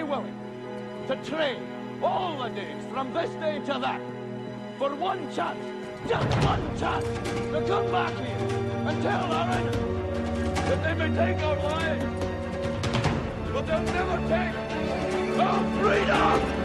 willing to trade all the days from this day to that for one chance, just one chance, to come back here and tell our enemies that they may take our lives, but they'll never take our freedom!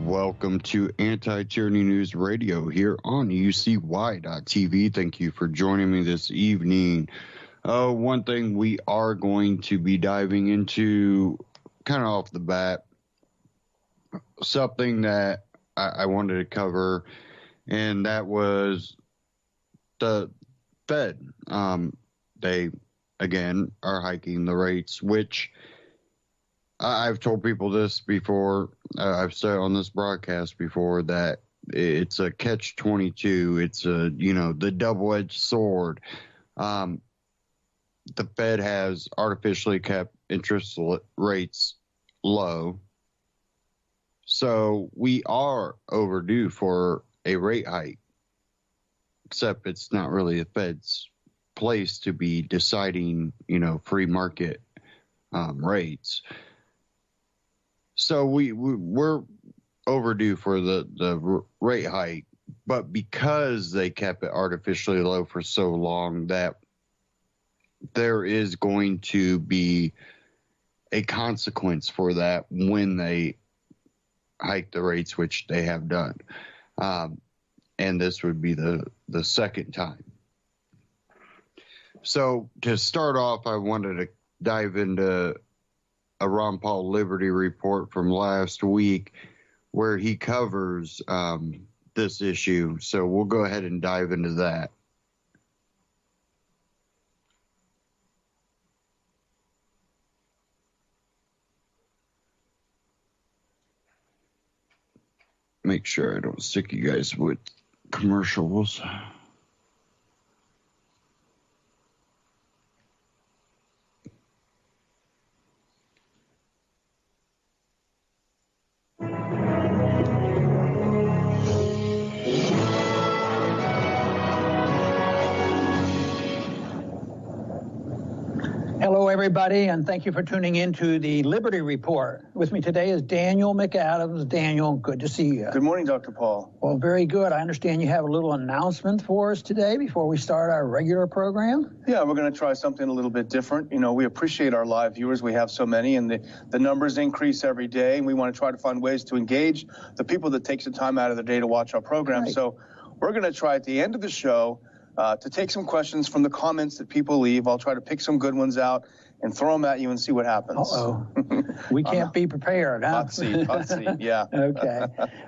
Welcome to Anti-Tyranny News Radio here on UCY.tv. Thank you for joining me this evening. One thing we are going to be diving into kind of off the bat, something that I wanted to cover, and that was the Fed. They, again, are hiking the rates, which I've told people this before. I've said on this broadcast before that it's a catch-22. It's the double-edged sword. The Fed has artificially kept interest rates low. So we are overdue for a rate hike, except it's not really the Fed's place to be deciding, free market rates. So we're overdue for the rate hike, but because they kept it artificially low for so long, that there is going to be a consequence for that when they hike the rates, which they have done. And this would be the second time. So to start off, I wanted to dive into a Ron Paul Liberty report from last week where he covers this issue. So we'll go ahead and dive into that. Make sure I don't stick you guys with commercials. Hello, everybody, and thank you for tuning in to the Liberty Report. With me today is Daniel McAdams. Daniel, good to see you. Good morning, Dr. Paul. Well, very good. I understand you have a little announcement for us today before we start our regular program. Yeah, we're going to try something a little bit different. We appreciate our live viewers. We have so many, and the numbers increase every day, and we want to try to find ways to engage the people that take some time out of their day to watch our program. Right. So we're going to try at the end of the show to take some questions from the comments that people leave. I'll try to pick some good ones out and throw them at you and see what happens. Uh-oh. We can't be prepared, huh? Hot seat, yeah. Okay.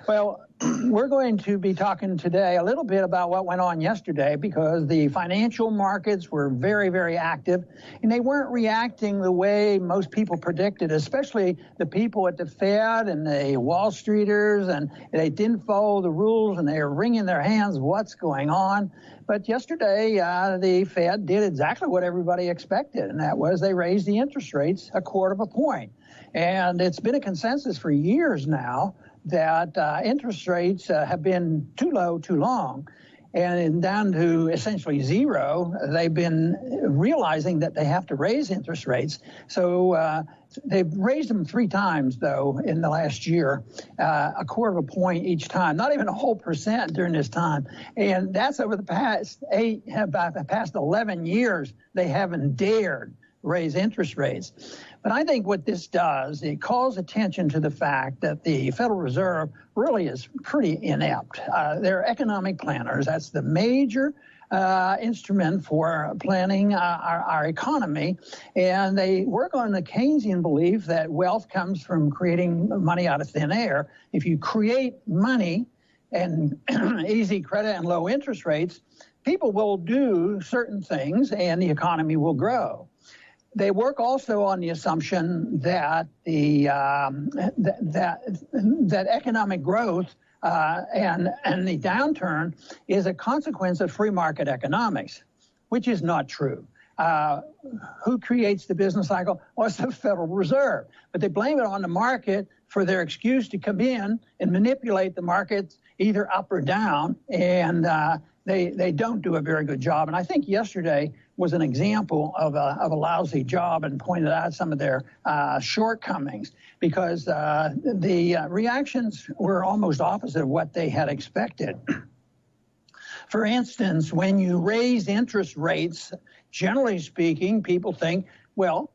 Well, we're going to be talking today a little bit about what went on yesterday, because the financial markets were very, very active, and they weren't reacting the way most people predicted, especially the people at the Fed and the Wall Streeters, and they didn't follow the rules, and they were wringing their hands, what's going on? But yesterday, the Fed did exactly what everybody expected, and that was they raised the interest rates 1/4 point. And it's been a consensus for years now that interest rates have been too low too long. and down to essentially zero, they've been realizing that they have to raise interest rates. So they've raised them 3 times, though, in the last year, a quarter of a point each time, not even a whole percent during this time. And that's over the past 11 years, they haven't dared raise interest rates. But I think what this does, it calls attention to the fact that the Federal Reserve really is pretty inept. They're economic planners. That's the major instrument for planning our economy. And they work on the Keynesian belief that wealth comes from creating money out of thin air. If you create money and easy credit and low interest rates, people will do certain things and the economy will grow. They work also on the assumption that that economic growth and the downturn is a consequence of free market economics, which is not true. Who creates the business cycle? Well, it's the Federal Reserve. But they blame it on the market for their excuse to come in and manipulate the markets either up or down, and they don't do a very good job. And I think yesterday was an example of a lousy job and pointed out some of their shortcomings, because the reactions were almost opposite of what they had expected. For instance, when you raise interest rates, generally speaking, people think, well,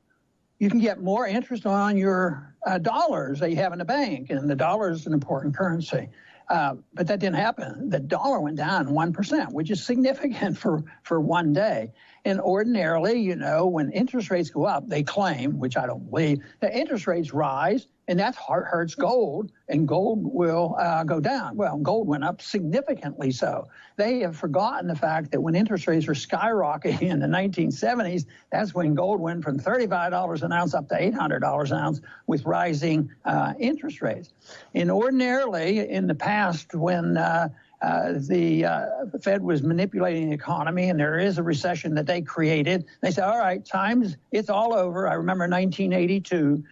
you can get more interest on your dollars that you have in the bank, and the dollar is an important currency. But that didn't happen. The dollar went down 1%, which is significant for one day. And ordinarily, you know, when interest rates go up, they claim, which I don't believe, that interest rates rise, and that hurts gold, and gold will go down. Well, gold went up significantly so. They have forgotten the fact that when interest rates were skyrocketing in the 1970s, that's when gold went from $35 an ounce up to $800 an ounce with rising interest rates. And ordinarily, in the past, when the Fed was manipulating the economy and there is a recession that they created, they said, all right, it's all over. I remember 1982,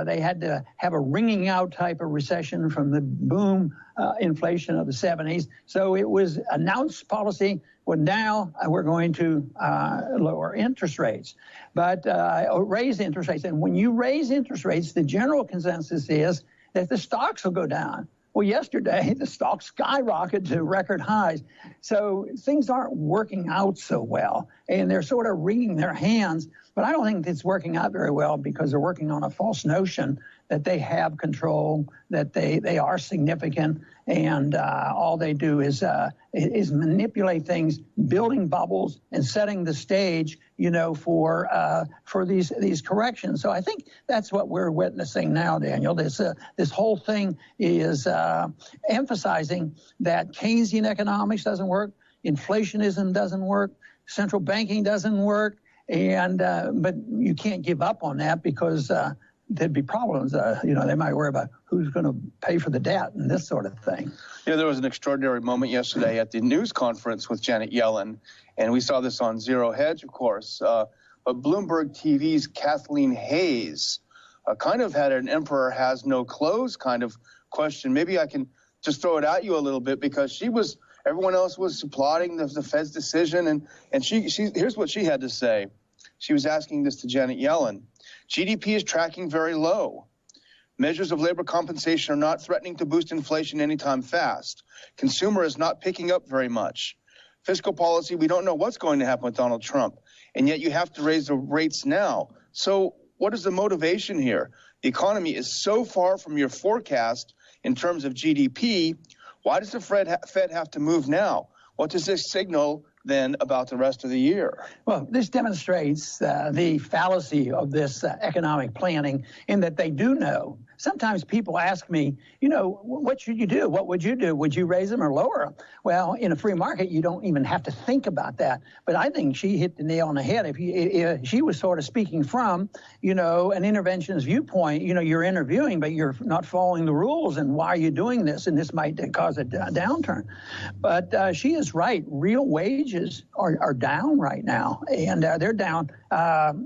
they had to have a ringing out type of recession from the boom inflation of the 70s. So it was announced policy, well, now we're going to lower interest rates, but raise interest rates. And when you raise interest rates, the general consensus is that the stocks will go down. Well, yesterday, the stocks skyrocketed to record highs. So things aren't working out so well, and they're sort of wringing their hands. But I don't think it's working out very well because they're working on a false notion that they have control, that they are significant, and all they do is manipulate things, building bubbles and setting the stage, you know, for these corrections. So I think that's what we're witnessing now, Daniel. This whole thing is emphasizing that Keynesian economics doesn't work, inflationism doesn't work, central banking doesn't work, and but you can't give up on that because there'd be problems. You know, they might worry about who's going to pay for the debt and this sort of thing. You know, there was an extraordinary moment yesterday at the news conference with Janet Yellen, and we saw this on Zero Hedge, of course. But Bloomberg TV's Kathleen Hayes kind of had an emperor has no clothes kind of question. Maybe I can just throw it at you a little bit, because everyone else was applauding the Fed's decision, and she here's what she had to say. She was asking this to Janet Yellen. GDP is tracking very low. Measures of labor compensation are not threatening to boost inflation anytime fast. Consumer is not picking up very much. Fiscal policy, we don't know what's going to happen with Donald Trump, and yet you have to raise the rates now. So what is the motivation here? The economy is so far from your forecast in terms of GDP. Why does the Fed have to move now? What does this signal then about the rest of the year? Well, this demonstrates the fallacy of this economic planning, in that they do know. Sometimes people ask me, you know, what should you do? What would you do? Would you raise them or lower them? Well, in a free market, you don't even have to think about that. But I think she hit the nail on the head. If she was sort of speaking from, you know, an interventionist viewpoint, you know, you're interviewing, but you're not following the rules, and why are you doing this? And this might cause a downturn. But she is right. Real wages are down right now, and they're down,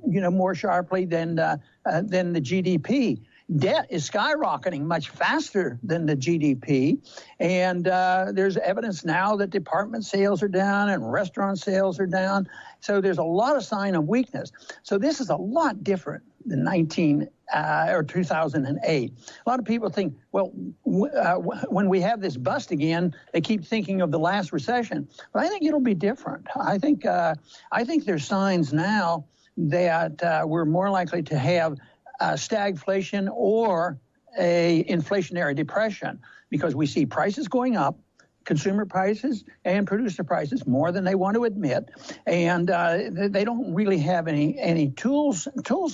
you know, more sharply than the GDP. Debt is skyrocketing much faster than the GDP. And there's evidence now that department sales are down and restaurant sales are down. So there's a lot of sign of weakness. So this is a lot different than 2008. A lot of people think, well, when we have this bust again, they keep thinking of the last recession. But I think it'll be different. I think there's signs now that we're more likely to have stagflation or a inflationary depression, because we see prices going up, consumer prices and producer prices, more than they want to admit, and they don't really have any tools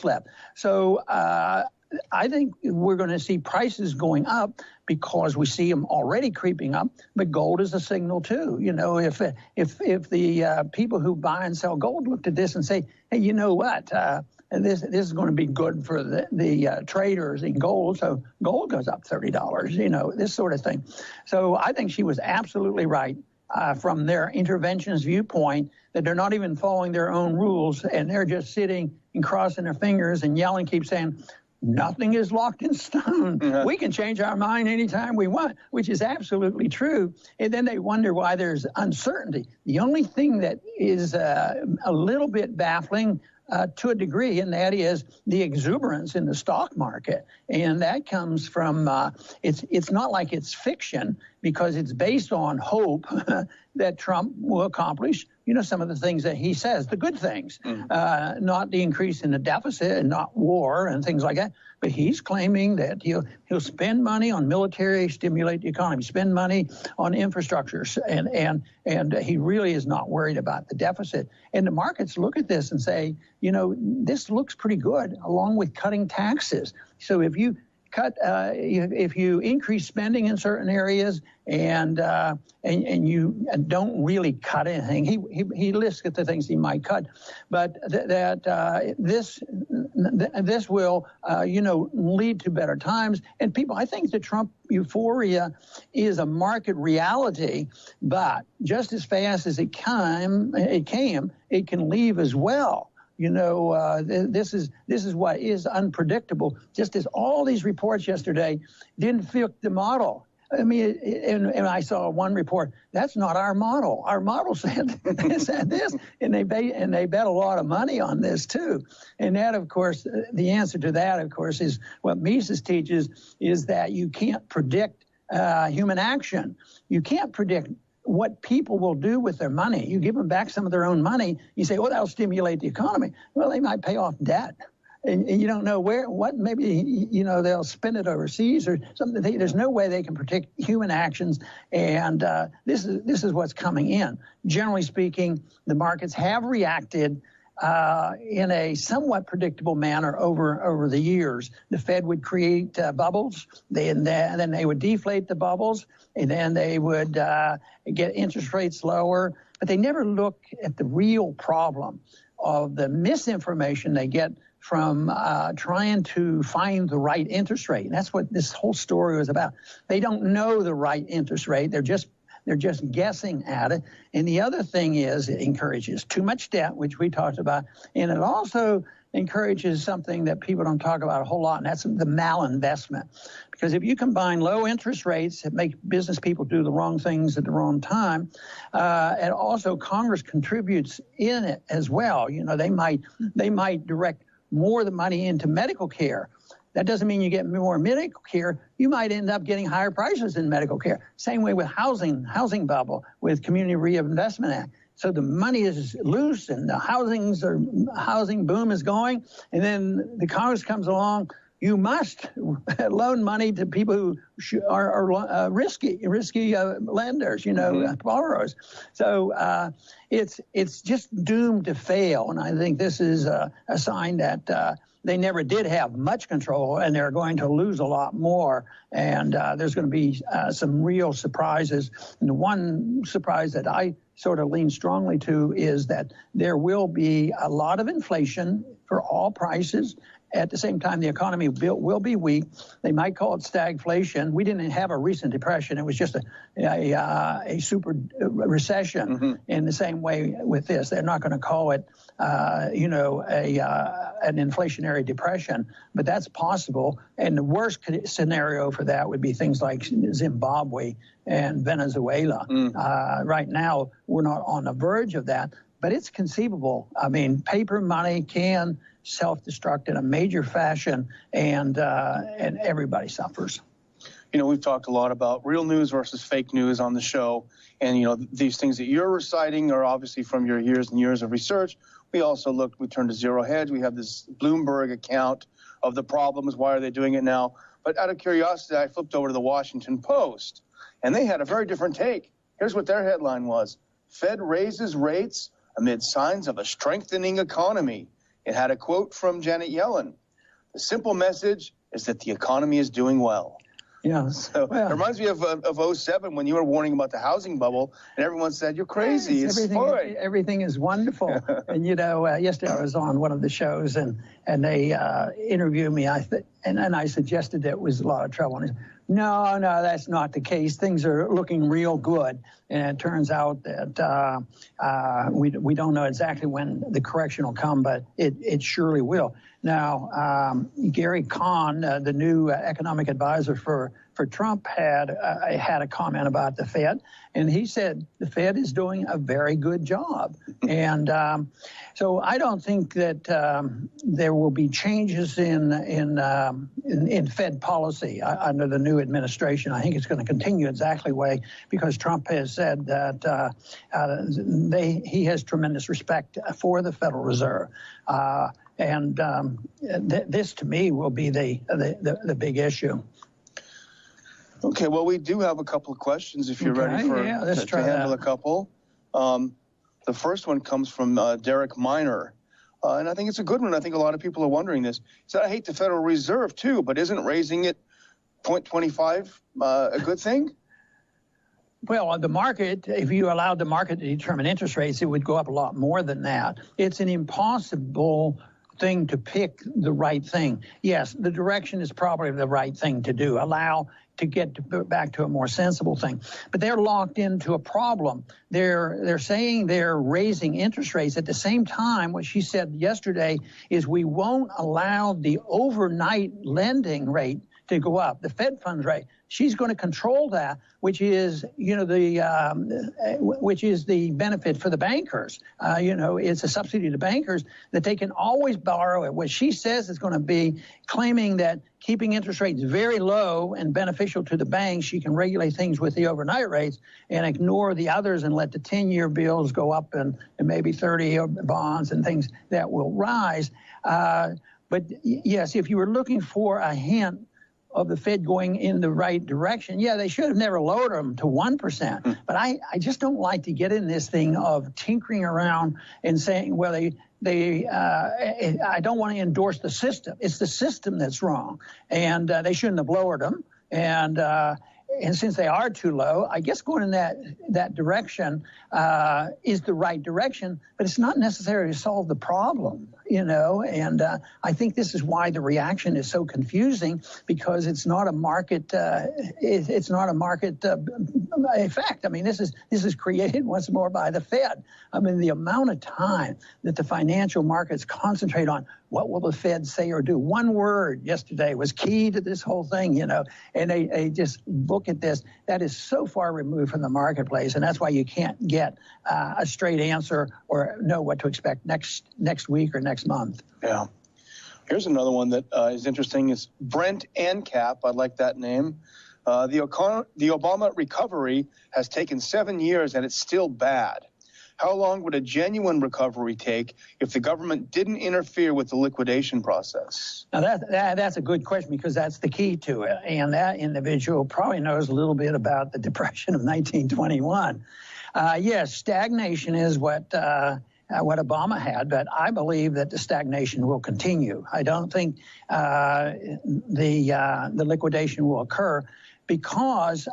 left. So I think we're going to see prices going up because we see them already creeping up. But gold is a signal too. You know, if the people who buy and sell gold looked at this and say, hey, you know what? This is going to be good for the traders in gold, so gold goes up $30, you know, this sort of thing. So I think she was absolutely right from their interventionist viewpoint, that they're not even following their own rules, and they're just sitting and crossing their fingers and yelling, keep saying, nothing is locked in stone. Mm-hmm. We can change our mind anytime we want, which is absolutely true. And then they wonder why there's uncertainty. The only thing that is a little bit baffling to a degree, and that is the exuberance in the stock market. And that comes from, it's not like it's fiction, because it's based on hope that Trump will accomplish, you know, some of the things that he says, the good things, not the increase in the deficit and not war and things like that. But he's claiming that he'll spend money on military, stimulate the economy, spend money on infrastructure, and he really is not worried about the deficit. And the markets look at this and say, you know, this looks pretty good, along with cutting taxes. So if you if you increase spending in certain areas and you don't really cut anything, he lists at the things he might cut, but this will you know, lead to better times. And people, I think the Trump euphoria is a market reality, but just as fast as it came, it can leave as well. You know, this is what is unpredictable. Just as all these reports yesterday didn't fit the model. I mean, and I saw one report, that's not our model. Our model said this, and they bet a lot of money on this too. And that, of course, the answer to that, of course, is what Mises teaches, is that you can't predict human action. You can't predict what people will do with their money. You give them back some of their own money, you say, well, that'll stimulate the economy. Well, they might pay off debt. And you don't know maybe, you know, they'll spend it overseas or something. There's no way they can predict human actions. And this is what's coming in. Generally speaking, the markets have reacted in a somewhat predictable manner over the years. The Fed would create bubbles, then they would deflate the bubbles, and then they would get interest rates lower. But they never look at the real problem of the misinformation they get from trying to find the right interest rate. And that's what this whole story was about. They don't know the right interest rate. They're just guessing at it. And the other thing is, it encourages too much debt, which we talked about. And it also encourages something that people don't talk about a whole lot, and that's the malinvestment. Because if you combine low interest rates that make business people do the wrong things at the wrong time, and also Congress contributes in it as well. You know, they might direct more of the money into medical care. That doesn't mean you get more medical care. You might end up getting higher prices in medical care. Same way with housing bubble, with Community Reinvestment Act. So the money is loose and the housing boom is going. And then the Congress comes along. You must loan money to people who are risky lenders, you know, borrowers. So it's just doomed to fail. And I think this is a sign that they never did have much control, and they're going to lose a lot more. And there's going to be some real surprises. And the one surprise that I sort of lean strongly to is that there will be a lot of inflation for all prices, At the same time, the economy will be weak. They might call it stagflation. We didn't have a recent depression. It was just a super recession. In the same way with this. They're not going to call it, an inflationary depression, but that's possible. And the worst scenario for that would be things like Zimbabwe and Venezuela. Right now, we're not on the verge of that, but it's conceivable. I mean, paper money can self-destruct in a major fashion, and everybody suffers. We've talked a lot about real news versus fake news on the show. And, these things that you're reciting are obviously from your years and years of research. We also we turned to Zero Hedge. We have this Bloomberg account of the problems. Why are they doing it now? But out of curiosity, I flipped over to the Washington Post, and they had a very different take. Here's what their headline was: Fed raises rates amid signs of a strengthening economy. It had a quote from Janet Yellen. The simple message is that the economy is doing well. Yeah. So it reminds me of 07 when you were warning about the housing bubble and everyone said, you're crazy. Yes, everything is wonderful. And, yesterday I was on one of the shows and they interviewed me. And I suggested it was a lot of trouble. And he said, no, that's not the case. Things are looking real good. And it turns out that we don't know exactly when the correction will come, but it surely will. Now, Gary Kahn, the new economic advisor for Trump, had a comment about the Fed, and he said the Fed is doing a very good job. And so I don't think that there will be changes in Fed policy under the new administration. I think it's going to continue exactly the way, because Trump has said that he has tremendous respect for the Federal Reserve. This, to me, will be the big issue. Okay, well, we do have a couple of questions if you're ready to handle a couple. The first one comes from Derek Miner, and I think it's a good one. I think a lot of people are wondering this. He said, I hate the Federal Reserve, too, but isn't raising it 0.25 a good thing? Well, the market, if you allowed the market to determine interest rates, it would go up a lot more than that. It's an impossible thing to pick the right thing. Yes, the direction is probably the right thing to do, allow to get back to a more sensible thing. But they're locked into a problem. They're saying they're raising interest rates. At the same time, what she said yesterday is we won't allow the overnight lending rate to go up, the Fed funds rate. She's going to control that, which is, which is the benefit for the bankers. It's a subsidy to bankers that they can always borrow at what she says is going to be, claiming that keeping interest rates very low and beneficial to the banks, she can regulate things with the overnight rates and ignore the others and let the 10-year bills go up and maybe 30-year bonds and things that will rise. But yes, if you were looking for a hint of the Fed going in the right direction, yeah, they should have never lowered them to 1%. But I just don't like to get in this thing of tinkering around and saying, well, I don't want to endorse the system. It's the system that's wrong, and they shouldn't have lowered them. And since they are too low, I guess going in that direction is the right direction, but it's not necessary to solve the problem, And I think this is why the reaction is so confusing, because it's not a market. It's not a market effect. I mean, this is created once more by the Fed. I mean, the amount of time that the financial markets concentrate on what will the Fed say or do. One word yesterday was key to this whole thing, and they just look at this. That is so far removed from the marketplace, and that's why you can't get a straight answer or know what to expect next week or next month. Yeah. Here's another one that is interesting. It's Brent Ancap. I like that name. The Obama recovery has taken 7 years, and it's still bad. How long would a genuine recovery take if the government didn't interfere with the liquidation process? Now, that's a good question, because that's the key to it. And that individual probably knows a little bit about the Depression of 1921. Yes, stagnation is what Obama had, but I believe that the stagnation will continue. I don't think the liquidation will occur, because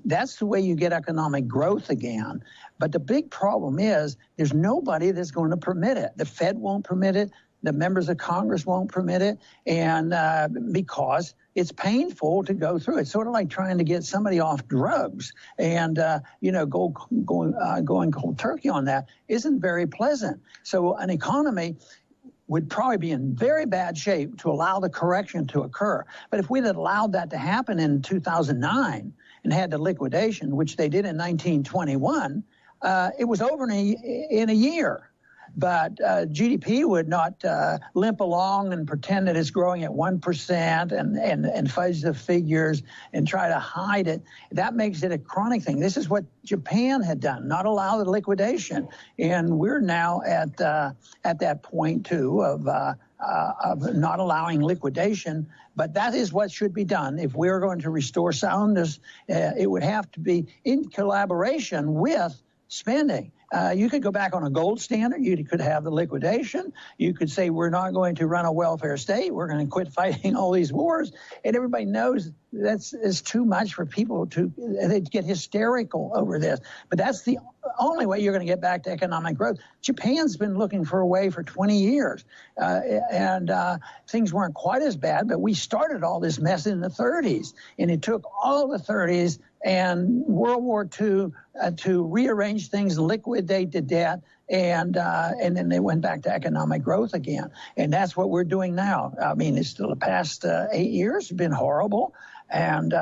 that's the way you get economic growth again. But the big problem is there's nobody that's going to permit it. The Fed won't permit it. The members of Congress won't permit it, and because it's painful to go through. It's sort of like trying to get somebody off drugs, and going cold turkey on that isn't very pleasant. So an economy would probably be in very bad shape to allow the correction to occur. But if we'd allowed that to happen in 2009 and had the liquidation, which they did in 1921, it was over in a year. But GDP would not limp along and pretend that it's growing at 1% and fudge the figures and try to hide it. That makes it a chronic thing. This is what Japan had done, not allow the liquidation. And we're now at that point, too, of not allowing liquidation. But that is what should be done. If we're going to restore soundness, it would have to be in collaboration with spending. You could go back on a gold standard. You could have the liquidation. You could say we're not going to run a welfare state. We're going to quit fighting all these wars. And everybody knows is too much for people they get hysterical over this. But that's the only way you're going to get back to economic growth. Japan's been looking for a way for 20 years. And things weren't quite as bad, but we started all this mess in the 30s. And it took all the 30s and World War II to rearrange things, liquidate the debt, and then they went back to economic growth again. And that's what we're doing now. I mean, it's still the past 8 years have been horrible. And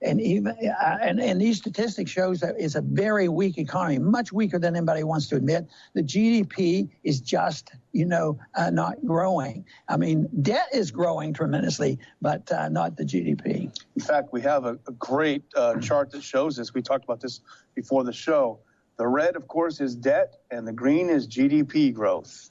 these statistics shows that it's a very weak economy, much weaker than anybody wants to admit. The GDP is just, not growing. I mean, debt is growing tremendously, but not the GDP. In fact, we have a great chart that shows this. We talked about this before the show. The red, of course, is debt, and the green is GDP growth.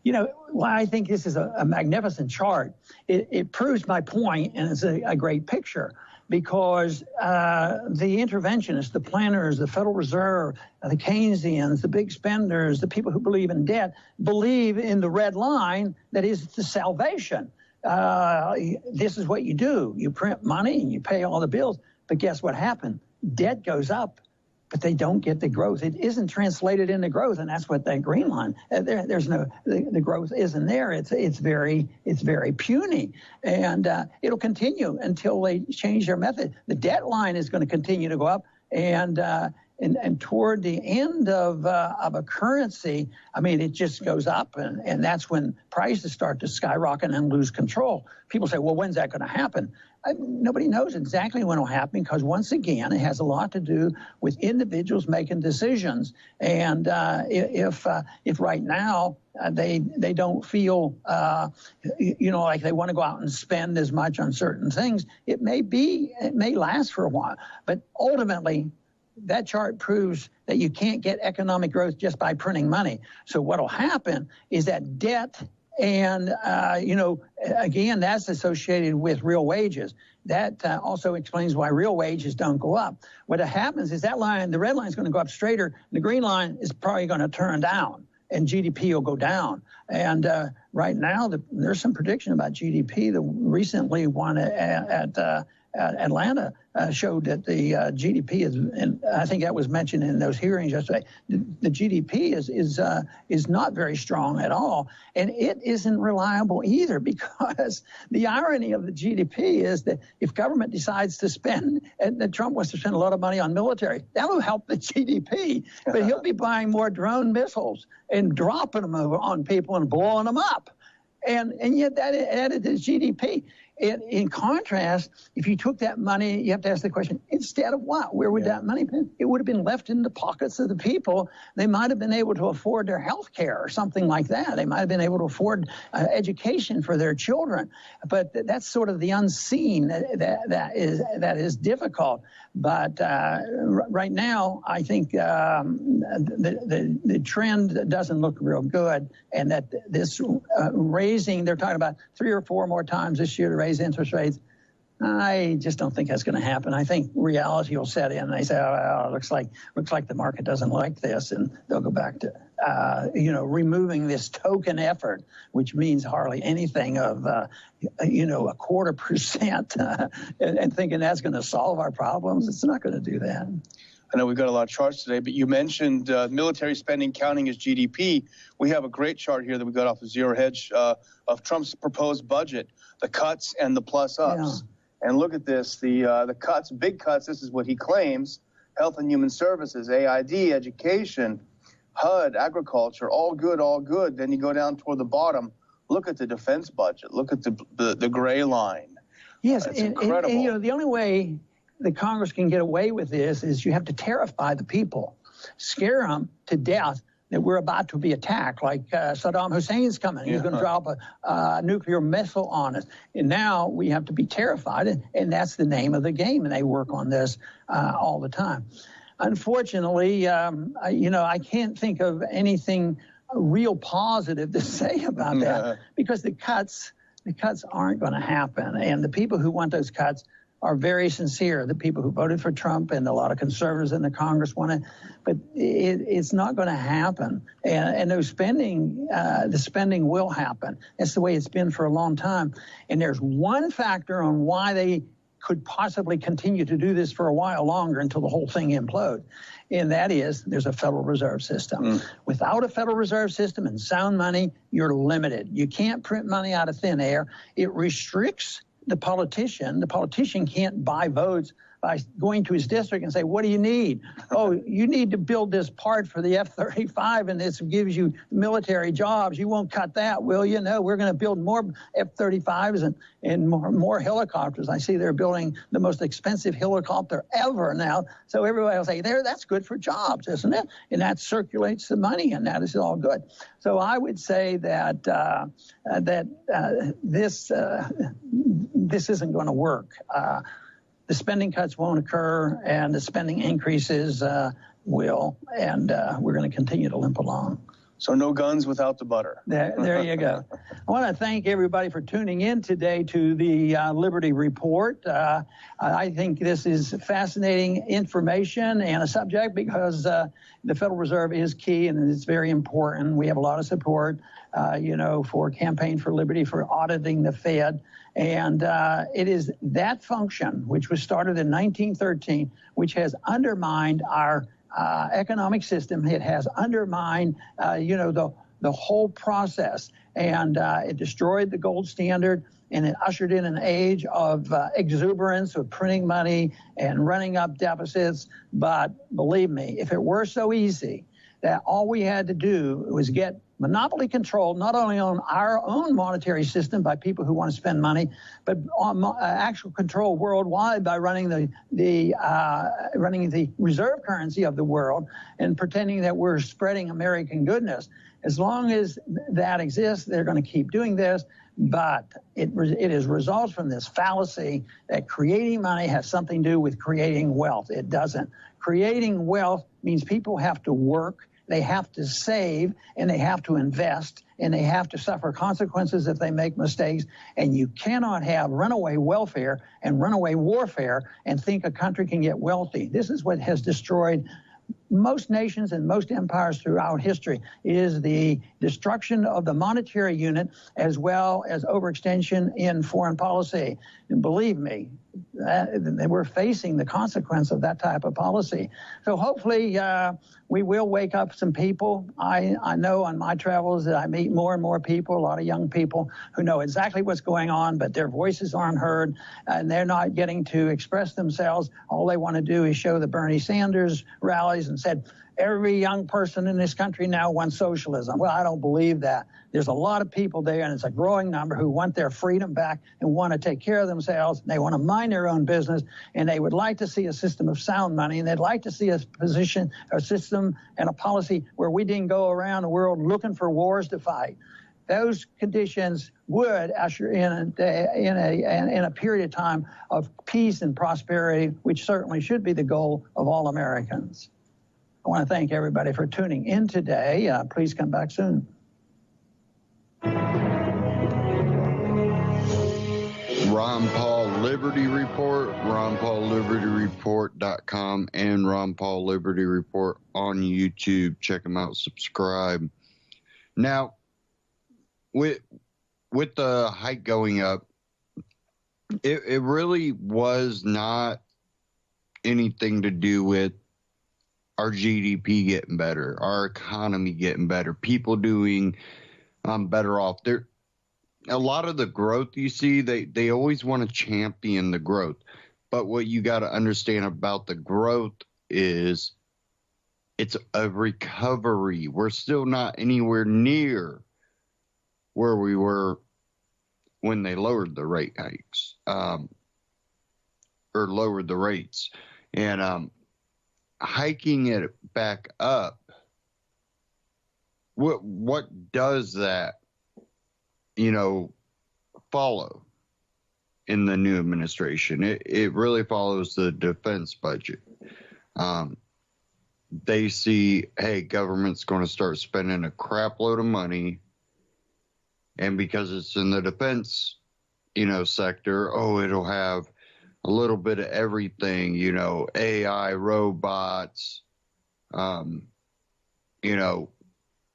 Why I think this is a magnificent chart, it proves my point, and it's a great picture, because the interventionists, the planners, the Federal Reserve, the Keynesians, the big spenders, the people who believe in debt, believe in the red line that is the salvation. This is what you do. You print money and you pay all the bills, but guess what happened? Debt goes up, but they don't get the growth. It isn't translated into growth, and that's what that green line. There's no the growth isn't there. It's very puny, and it'll continue until they change their method. The debt line is going to continue to go up, and toward the end of a currency, I mean, it just goes up, and that's when prices start to skyrocket and lose control. People say, well, when's that going to happen? Nobody knows exactly when it'll happen, because once again, it has a lot to do with individuals making decisions. And if right now they don't feel like they want to go out and spend as much on certain things, it may last for a while. But ultimately, that chart proves that you can't get economic growth just by printing money. So what'll happen is that debt. And, again, that's associated with real wages. That also explains why real wages don't go up. What happens is that line, the red line is going to go up straighter. And the green line is probably going to turn down, and GDP will go down. And right now, there's some prediction about GDP. The recently one at Atlanta showed that the GDP is, and I think that was mentioned in those hearings yesterday, the GDP is not very strong at all. And it isn't reliable either, because the irony of the GDP is that if government decides to spend, and Trump wants to spend a lot of money on military, that'll help the GDP, but he'll be buying more drone missiles and dropping them over on people and blowing them up. And yet that added to GDP. In contrast, if you took that money, you have to ask the question, instead of what? Where would that money be? It would have been left in the pockets of the people. They might have been able to afford their health care or something like that. They might have been able to afford education for their children. But that's sort of the unseen that is difficult. But right now, I think the trend doesn't look real good, and that this raising, they're talking about 3 or 4 more times this year to raise interest rates. I just don't think that's going to happen. I think reality will set in, and they say, "Oh, it looks like the market doesn't like this," and they'll go back to removing this token effort, which means hardly anything of a 0.25%, and thinking that's going to solve our problems. It's not going to do that. I know we've got a lot of charts today, but you mentioned military spending counting as GDP. We have a great chart here that we got off of Zero Hedge of Trump's proposed budget, the cuts and the plus ups. Yeah. And look at this, the cuts, big cuts, this is what he claims, Health and Human Services, AID, education, HUD, agriculture, all good, all good. Then you go down toward the bottom, look at the defense budget, look at the gray line. Yes, it's incredible. And, you know, the only way the Congress can get away with this is you have to terrify the people, scare them to death that we're about to be attacked, like Saddam Hussein's coming. He's going to drop a nuclear missile on us. And now we have to be terrified, and that's the name of the game, and they work on this all the time. Unfortunately, you know, I can't think of anything real positive to say about that because the cuts aren't going to happen. And the people who want those cuts are very sincere. The people who voted for Trump and a lot of conservatives in the Congress want it, but it's not going to happen. And those spending, the spending will happen. That's the way it's been for a long time. And there's one factor on why they could possibly continue to do this for a while longer until the whole thing implodes. And that is there's a Federal Reserve System. Without a Federal Reserve System and sound money, you're limited. You can't print money out of thin air. It restricts the politician. The politician can't buy votes by going to his district and say, what do you need? Oh, you need to build this part for the F-35 and this gives you military jobs. You won't cut that, will you? No, we're going to build more F-35s and more helicopters. I see they're building the most expensive helicopter ever now. So everybody will say, that's good for jobs, isn't it? And that circulates the money, and that is all good. So I would say that this isn't going to work. The spending cuts won't occur, and the spending increases will, and we're going to continue to limp along. So no guns without the butter. There you go. I want to thank everybody for tuning in today to the Liberty Report. I think this is fascinating information and a subject because the Federal Reserve is key and it's very important. We have a lot of support, you know, for Campaign for Liberty, for auditing the Fed. And it is that function, which was started in 1913, which has undermined our economic system. It has undermined, you know, the whole process. And it destroyed the gold standard, and it ushered in an age of exuberance, of printing money and running up deficits. But believe me, if it were so easy that all we had to do was get monopoly control, not only on our own monetary system by people who want to spend money, but on actual control worldwide by running the reserve currency of the world and pretending that we're spreading American goodness. As long as that exists, they're going to keep doing this. But it is results from this fallacy that creating money has something to do with creating wealth. It doesn't. Creating wealth means people have to work, they have to save, and they have to invest, and they have to suffer consequences if they make mistakes. And you cannot have runaway welfare and runaway warfare and think a country can get wealthy. This is what has destroyed most nations and most empires throughout history, is the destruction of the monetary unit as well as overextension in foreign policy. And believe me, we're facing the consequence of that type of policy. So hopefully we will wake up some people. I know on my travels that I meet more and more people, a lot of young people who know exactly what's going on, but their voices aren't heard and they're not getting to express themselves. All they want to do is show the Bernie Sanders rallies and said, every young person in this country now wants socialism. Well, I don't believe that. There's a lot of people there, and it's a growing number, who want their freedom back and want to take care of themselves. They want to mind their own business, and they would like to see a system of sound money, and they'd like to see a system and a policy where we didn't go around the world looking for wars to fight. Those conditions would usher in a period of time of peace and prosperity, which certainly should be the goal of all Americans. I want to thank everybody for tuning in today. Please come back soon. Ron Paul Liberty Report, RonPaulLibertyReport.com, and Ron Paul Liberty Report on YouTube. Check them out, subscribe. Now, with the hike going up, it really was not anything to do with our GDP getting better, our economy getting better, people doing better off. There, a lot of the growth you see, they always want to champion the growth. But what you got to understand about the growth is it's a recovery. We're still not anywhere near where we were when they lowered the rate hikes, or lowered the rates. And hiking it back up, what does that, follow in the new administration? It really follows the defense budget. They see, hey, government's going to start spending a crap load of money, and because it's in the defense, sector, it'll have a little bit of everything, AI, robots,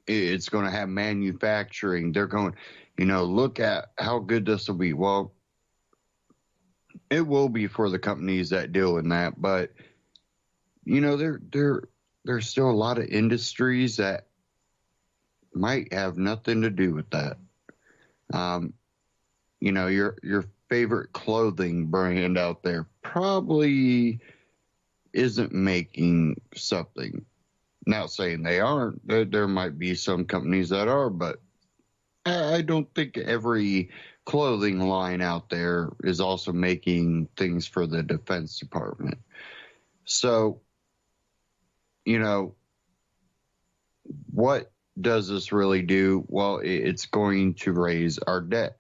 it's going to have manufacturing. They're going, look at how good this will be. Well, it will be for the companies that deal in that, but there's still a lot of industries that might have nothing to do with that. Your favorite clothing brand out there probably isn't making something. Not saying they aren't. There might be some companies that are, but I don't think every clothing line out there is also making things for the Defense Department. So, what does this really do? Well, it's going to raise our debt.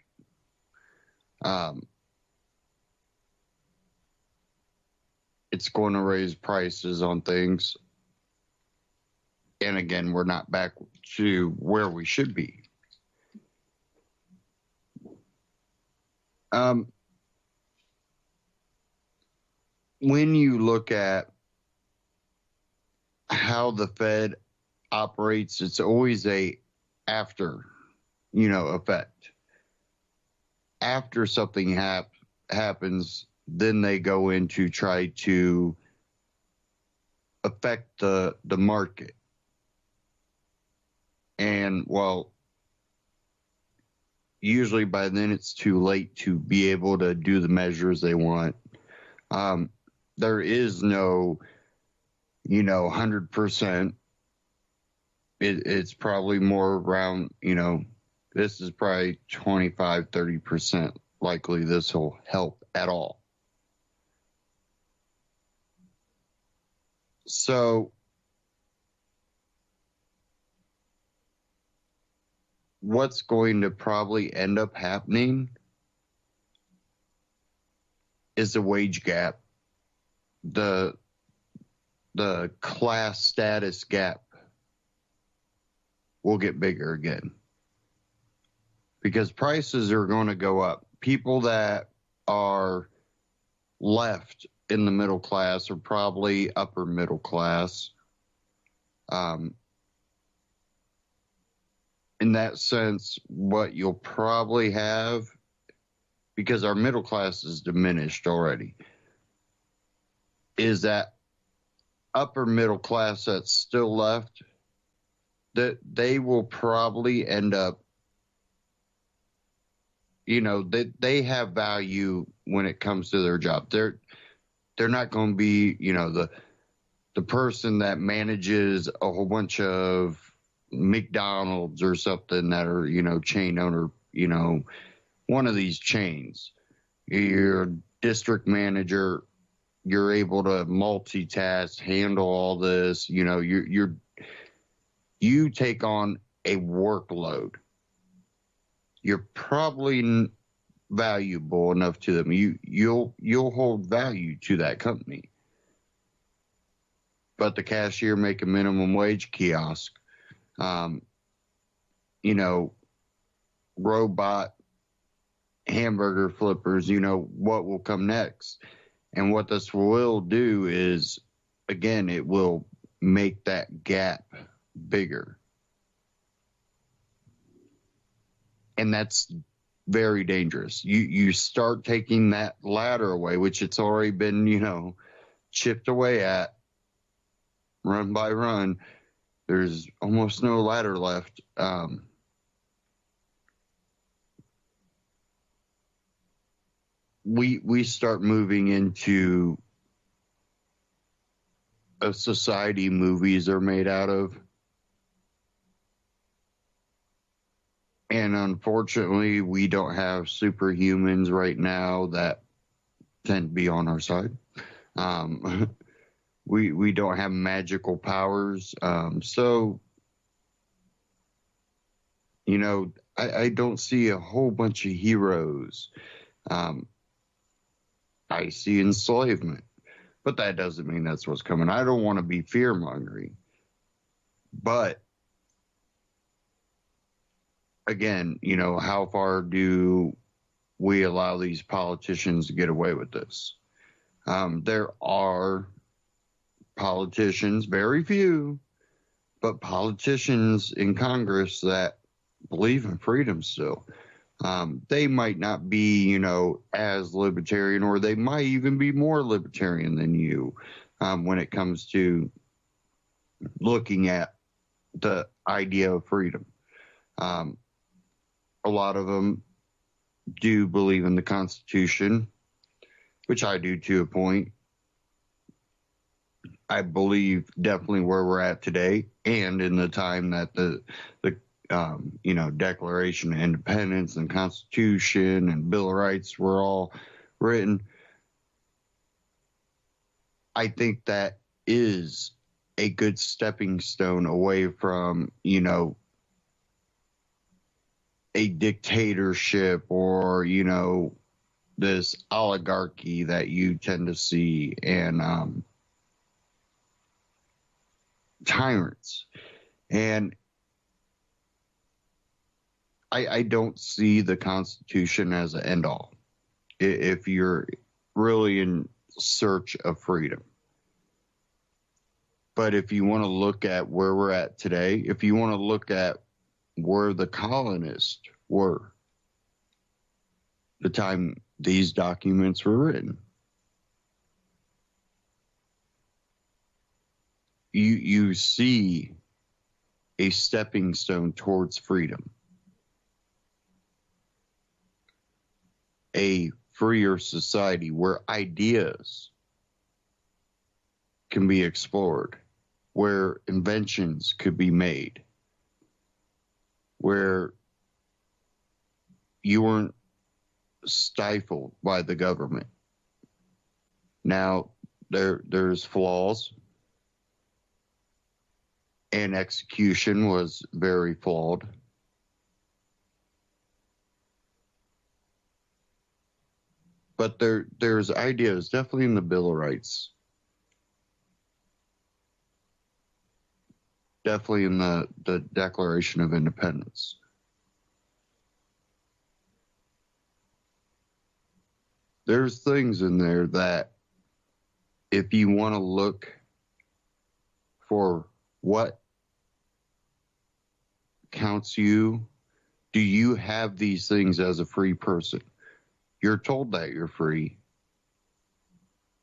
It's going to raise prices on things. And again, we're not back to where we should be. When you look at how the Fed operates, it's always a after, effect. After something happens, then they go in to try to affect the market. And, well, usually by then it's too late to be able to do the measures they want. There is no, 100%. It's probably more around, this is probably 25, 30% likely this will help at all. So, what's going to probably end up happening is the wage gap, the class status gap will get bigger again, because prices are going to go up. People that are left in the middle class are probably upper middle class. In that sense, what you'll probably have, because our middle class is diminished already, is that upper middle class that's still left, that they will probably end up, they have value when it comes to their job. They're not going to be, the person that manages a whole bunch of McDonald's or something that are, chain owner, one of these chains. You're a district manager, you're able to multitask, handle all this, you take on a workload. You're probably valuable enough to them. You'll hold value to that company. But the cashier make a minimum wage kiosk, robot hamburger flippers, what will come next. And what this will do is, again, it will make that gap bigger. And that's very dangerous. You start taking that ladder away, which it's already been, chipped away at. run by run. There's almost no ladder left. We start moving into a society movies are made out of. And unfortunately, we don't have superhumans right now that tend to be on our side. We don't have magical powers. So, you know, I don't see a whole bunch of heroes. I see enslavement, but that doesn't mean that's what's coming. I don't want to be fear-mongering, but again, you know, how far do we allow these politicians to get away with this? There are politicians, very few, but politicians in Congress that believe in freedom still. They might not be, you know, as libertarian, or they might even be more libertarian than you when it comes to looking at the idea of freedom. A lot of them do believe in the Constitution, which I do to a point. I believe definitely where we're at today, and in the time that the you know, Declaration of Independence and Constitution and Bill of Rights were all written. I think that is a good stepping stone away from, you know, a dictatorship or, you know, this oligarchy that you tend to see, and tyrants. And I don't see the Constitution as an end all if you're really in search of freedom. But if you want to look at where we're at today, if you want to look at where the colonists were the time these documents were written, you see a stepping stone towards freedom. A freer society where ideas can be explored, where inventions could be made, where you weren't stifled by the government. Now, there's flaws, and execution was very flawed. But there's ideas, definitely in the Bill of Rights, definitely in the Declaration of Independence. There's things in there that if you want to look for what counts you, do you have these things as a free person? You're told that you're free.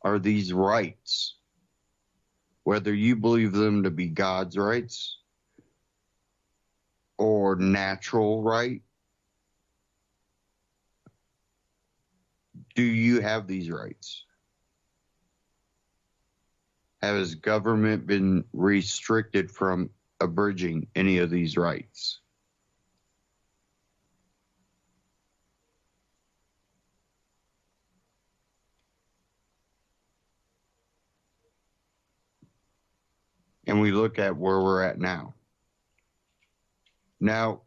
Are these rights, whether you believe them to be God's rights or natural right, do you have these rights? Has government been restricted from abridging any of these rights? And we look at where we're at now. Now,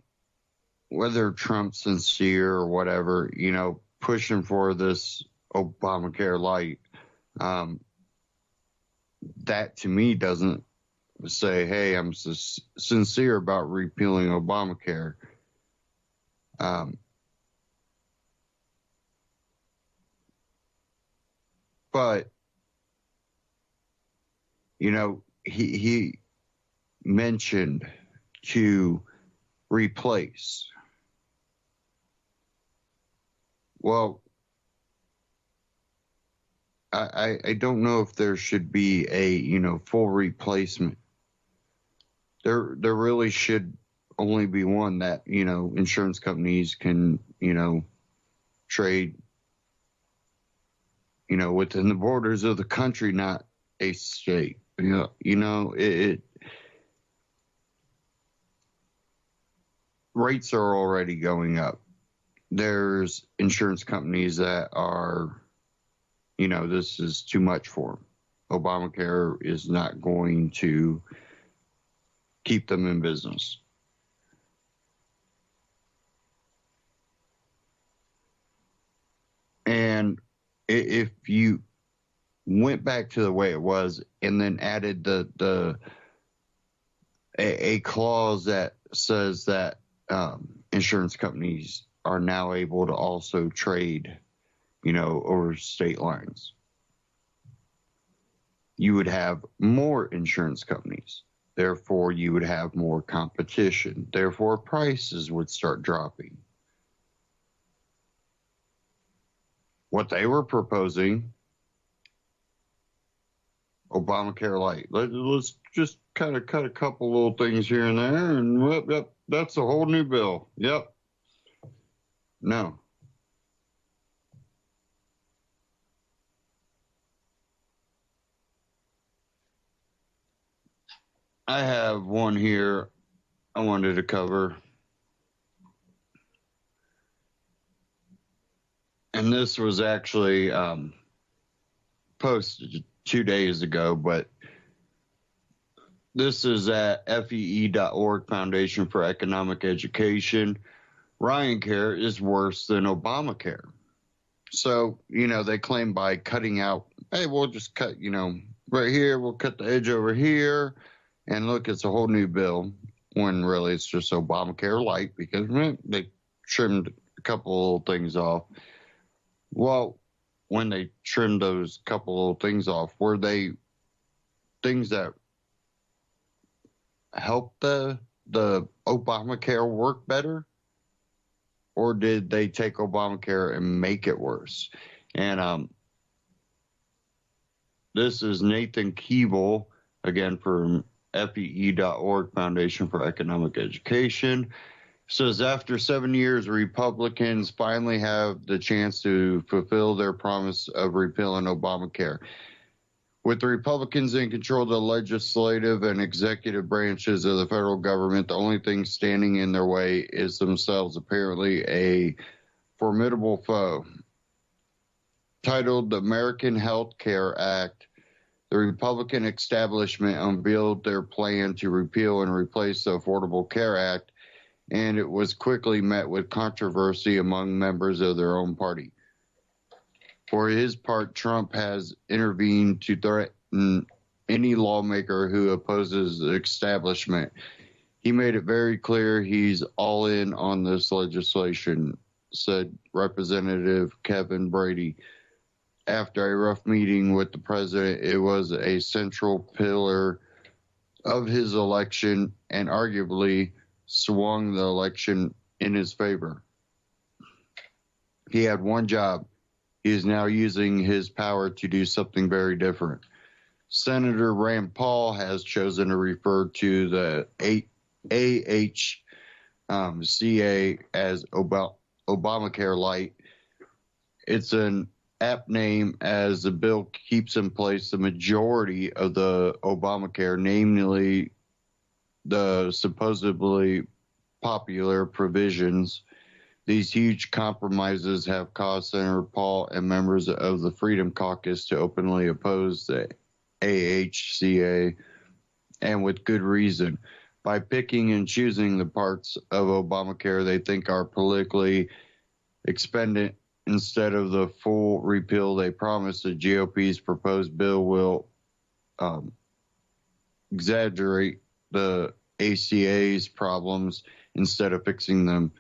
whether Trump's sincere or whatever, you know, pushing for this Obamacare light, that to me doesn't say, hey, I'm sincere about repealing Obamacare. But, you know, he mentioned to replace. Well, I don't know if there should be a full replacement. There really should only be one that insurance companies can trade within the borders of the country, not a state. Rates are already going up. There's insurance companies that are, this is too much for them. Obamacare is not going to keep them in business. And if you went back to the way it was and then added a clause that says that insurance companies are now able to also trade, over state lines, you would have more insurance companies. Therefore, you would have more competition. Therefore, prices would start dropping. What they were proposing, Obamacare Light. Let's just kind of cut a couple little things here and there, and yep, that's a whole new bill. Yep. No. I have one here I wanted to cover. And this was actually posted 2 days ago, but this is at fee.org, Foundation for Economic Education. Ryan Care is worse than Obamacare. So, they claim by cutting out, hey, we'll just cut, right here, we'll cut the edge over here, and look, it's a whole new bill, when really it's just Obamacare Light, because they trimmed a couple of things off. Well, when they trimmed those couple of things off, were they things that helped the Obamacare work better? Or did they take Obamacare and make it worse? And this is Nathan Keeble, again, from fee.org, Foundation for Economic Education. Says after 7 years, Republicans finally have the chance to fulfill their promise of repealing Obamacare. With the Republicans in control of the legislative and executive branches of the federal government, the only thing standing in their way is themselves, apparently a formidable foe. Titled the American Health Care Act, the Republican establishment unveiled their plan to repeal and replace the Affordable Care Act, and it was quickly met with controversy among members of their own party. For his part, Trump has intervened to threaten any lawmaker who opposes the establishment. He made it very clear he's all in on this legislation, said Representative Kevin Brady. After a rough meeting with the president, it was a central pillar of his election and arguably swung the election in his favor. He had one job. He is now using his power to do something very different. Senator Rand Paul has chosen to refer to the AHCA as Obamacare Light. It's an apt name as the bill keeps in place the majority of the Obamacare, namely the supposedly popular provisions. These huge compromises have caused Senator Paul and members of the Freedom Caucus to openly oppose the AHCA, and with good reason. By picking and choosing the parts of Obamacare they think are politically expedient instead of the full repeal they promise, the GOP's proposed bill will exaggerate the ACA's problems instead of fixing them.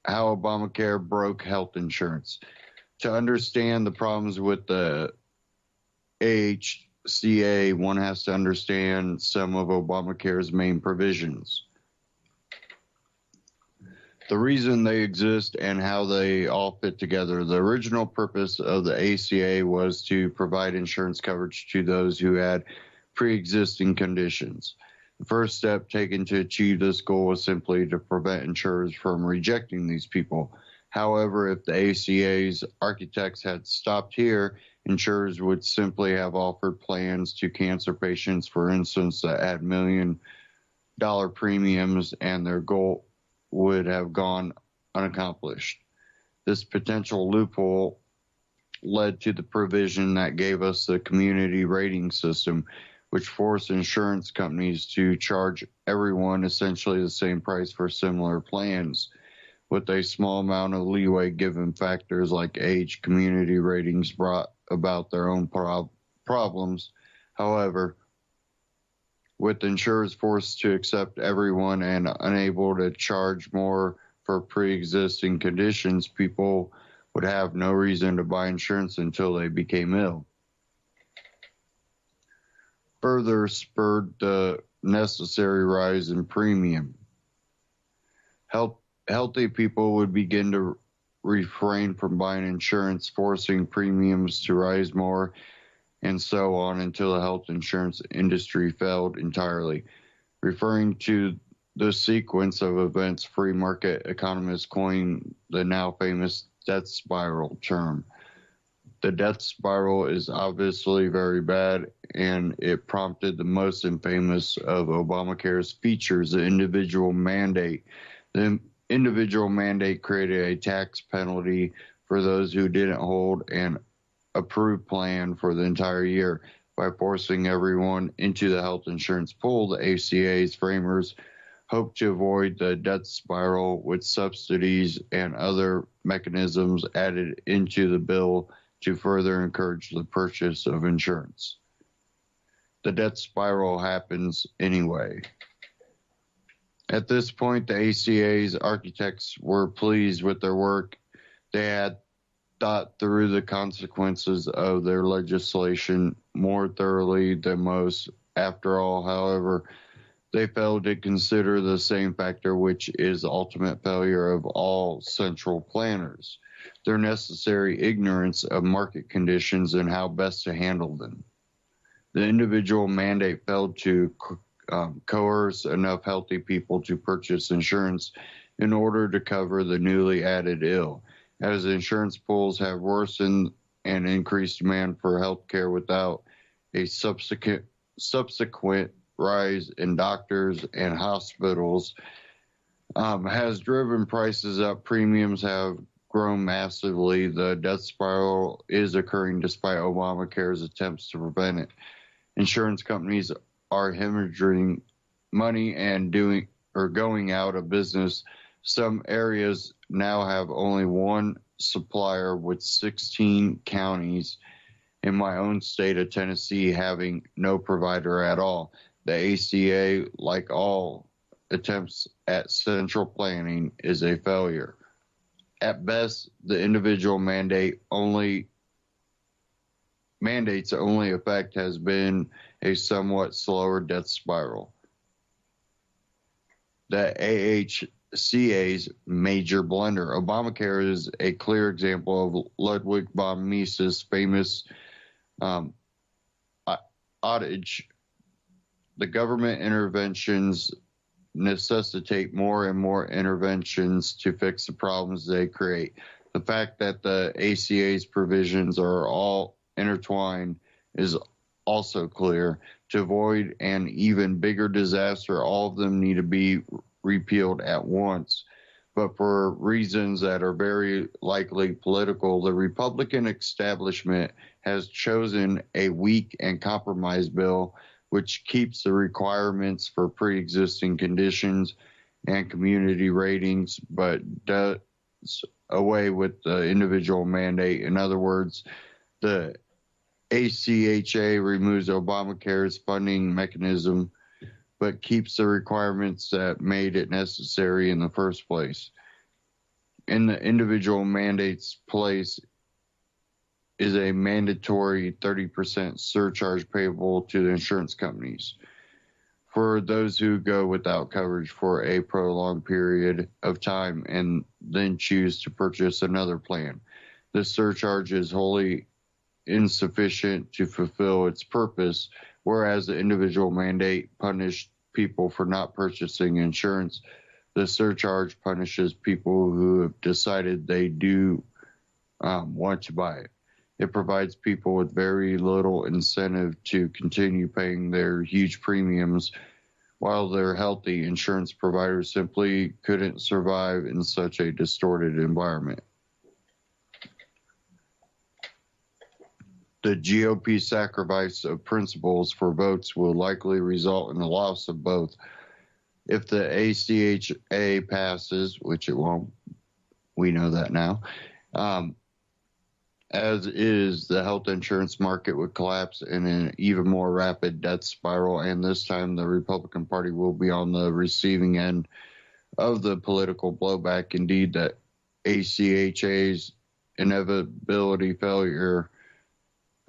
How Obamacare broke health insurance. To understand the problems with the AHCA, one has to understand some of Obamacare's main provisions. the reason they exist and how they all fit together. The original purpose of the ACA was to provide insurance coverage to those who had pre-existing conditions. The first step taken to achieve this goal was simply to prevent insurers from rejecting these people. However, if the ACA's architects had stopped here, insurers would simply have offered plans to cancer patients, for instance, that had $1 million premiums, and their goal would have gone unaccomplished. This potential loophole led to the provision that gave us the community rating system, which forced insurance companies to charge everyone essentially the same price for similar plans, with a small amount of leeway given factors like age. Community ratings brought about their own problems. However, with insurers forced to accept everyone and unable to charge more for pre-existing conditions, people would have no reason to buy insurance until they became ill. Further spurred the necessary rise in premium. Healthy people would begin to refrain from buying insurance, forcing premiums to rise more, and so on until the health insurance industry failed entirely. Referring to the sequence of events, free market economists coined the now famous death spiral term. The death spiral is obviously very bad, and it prompted the most infamous of Obamacare's features, the individual mandate. The individual mandate created a tax penalty for those who didn't hold an approved plan for the entire year. By forcing everyone into the health insurance pool, the ACA's framers hoped to avoid the death spiral, with subsidies and other mechanisms added into the bill to further encourage the purchase of insurance. The death spiral happens anyway. At this point, the ACA's architects were pleased with their work. They had thought through the consequences of their legislation more thoroughly than most. After all, however, they failed to consider the same factor, which is the ultimate failure of all central planners: their necessary ignorance of market conditions and how best to handle them. The individual mandate failed to coerce enough healthy people to purchase insurance in order to cover the newly added ill. As insurance pools have worsened and increased demand for health care without a subsequent rise in doctors and hospitals has driven prices up, premiums have grown massively. The death spiral is occurring despite Obamacare's attempts to prevent it. Insurance companies are hemorrhaging money and going out of business. Some areas now have only one supplier, with 16 counties in my own state of Tennessee having no provider at all. The ACA, like all attempts at central planning, is a failure. At best, the individual mandate's only effect has been a somewhat slower death spiral. The AHCA's major blunder. Obamacare is a clear example of Ludwig von Mises' famous adage: the government interventions necessitate more and more interventions to fix the problems they create. The fact that the ACA's provisions are all intertwined is also clear. To avoid an even bigger disaster, all of them need to be repealed at once. But for reasons that are very likely political, the Republican establishment has chosen a weak and compromised bill which keeps the requirements for pre-existing conditions and community ratings, but does away with the individual mandate. In other words, the ACHA removes Obamacare's funding mechanism, but keeps the requirements that made it necessary in the first place. In the individual mandate's place is a mandatory 30% surcharge payable to the insurance companies. for those who go without coverage for a prolonged period of time and then choose to purchase another plan. The surcharge is wholly insufficient to fulfill its purpose, whereas the individual mandate punished people for not purchasing insurance. The surcharge punishes people who have decided they do want to buy it. It provides people with very little incentive to continue paying their huge premiums while they're healthy. Insurance providers simply couldn't survive in such a distorted environment. The GOP sacrifice of principles for votes will likely result in the loss of both. If the ACHA passes, which it won't, we know that now, as is, the health insurance market would collapse in an even more rapid death spiral, and this time the Republican Party will be on the receiving end of the political blowback. Indeed, that ACHA's inevitability failure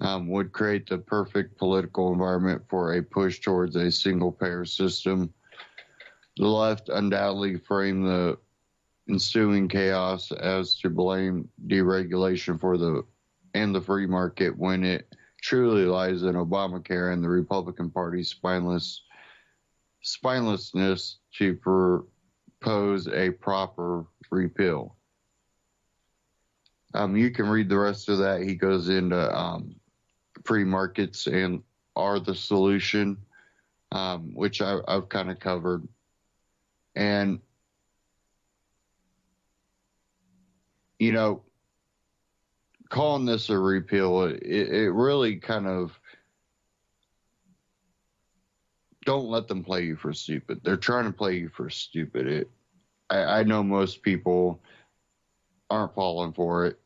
would create the perfect political environment for a push towards a single-payer system. The left undoubtedly frame the ensuing chaos as to blame deregulation for the free market, when it truly lies in Obamacare and the Republican Party's spinelessness to propose a proper repeal. You can read the rest of that. He goes into free markets and are the solution, which I've kind of covered. And, you know, calling this a repeal, it really kind of, don't let them play you for stupid. They're trying to play you for stupid. I know most people aren't falling for it.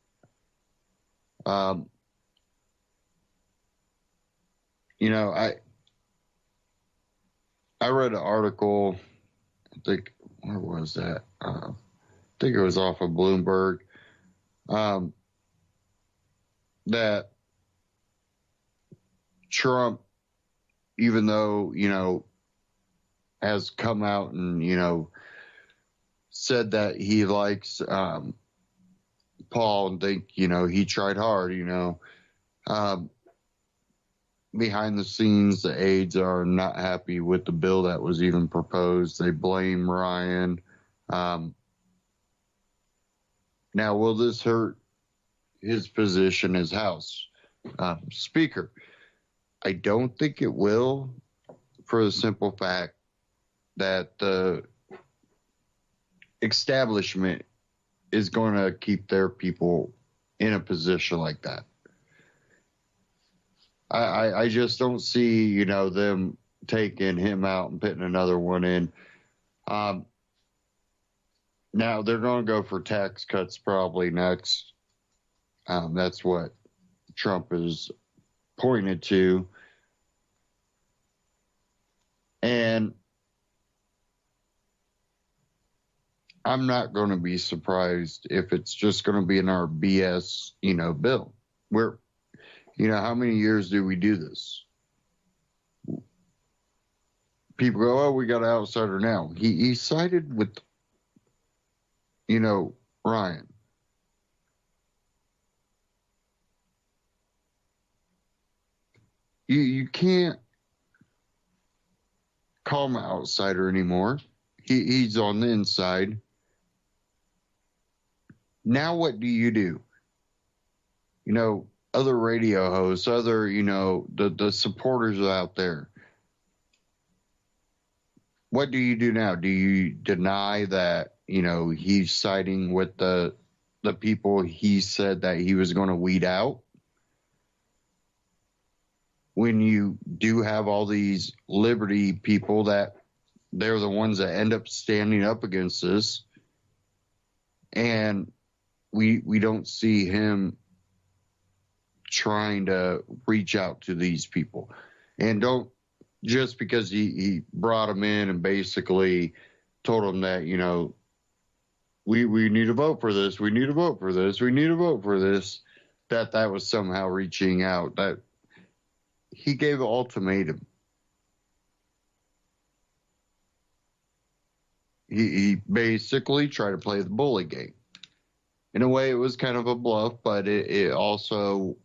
You know, I read an article, I think, where was that? I think it was off of Bloomberg, that Trump, even though, you know, has come out and, you know, said that he likes Paul and think, you know, he tried hard, you know, behind the scenes, the aides are not happy with the bill that was even proposed. They blame Ryan. Now, will this hurt his position as House Speaker? I don't think it will, for the simple fact that the establishment is going to keep their people in a position like that. I just don't see, you know, them taking him out and putting another one in. Now they're going to go for tax cuts probably next. That's what Trump is pointed to. And I'm not going to be surprised if it's just going to be in our BS, you know, bill. Where, you know, how many years do we do this? People go, oh, we got an outsider now. He sided with, you know, Ryan. You can't call him an outsider anymore. He's on the inside. Now what do? You know, other radio hosts, other, you know, the supporters out there. What do you do now? Do you deny that, you know, he's siding with the people he said that he was going to weed out? When you do have all these liberty people that they're the ones that end up standing up against this, and we don't see him trying to reach out to these people. And don't, just because he brought them in and basically told them that, you know, we need to vote for this, we need to vote for this, we need to vote for this, that was somehow reaching out. That he gave an ultimatum. He basically tried to play the bully game. In a way, it was kind of a bluff, but it also,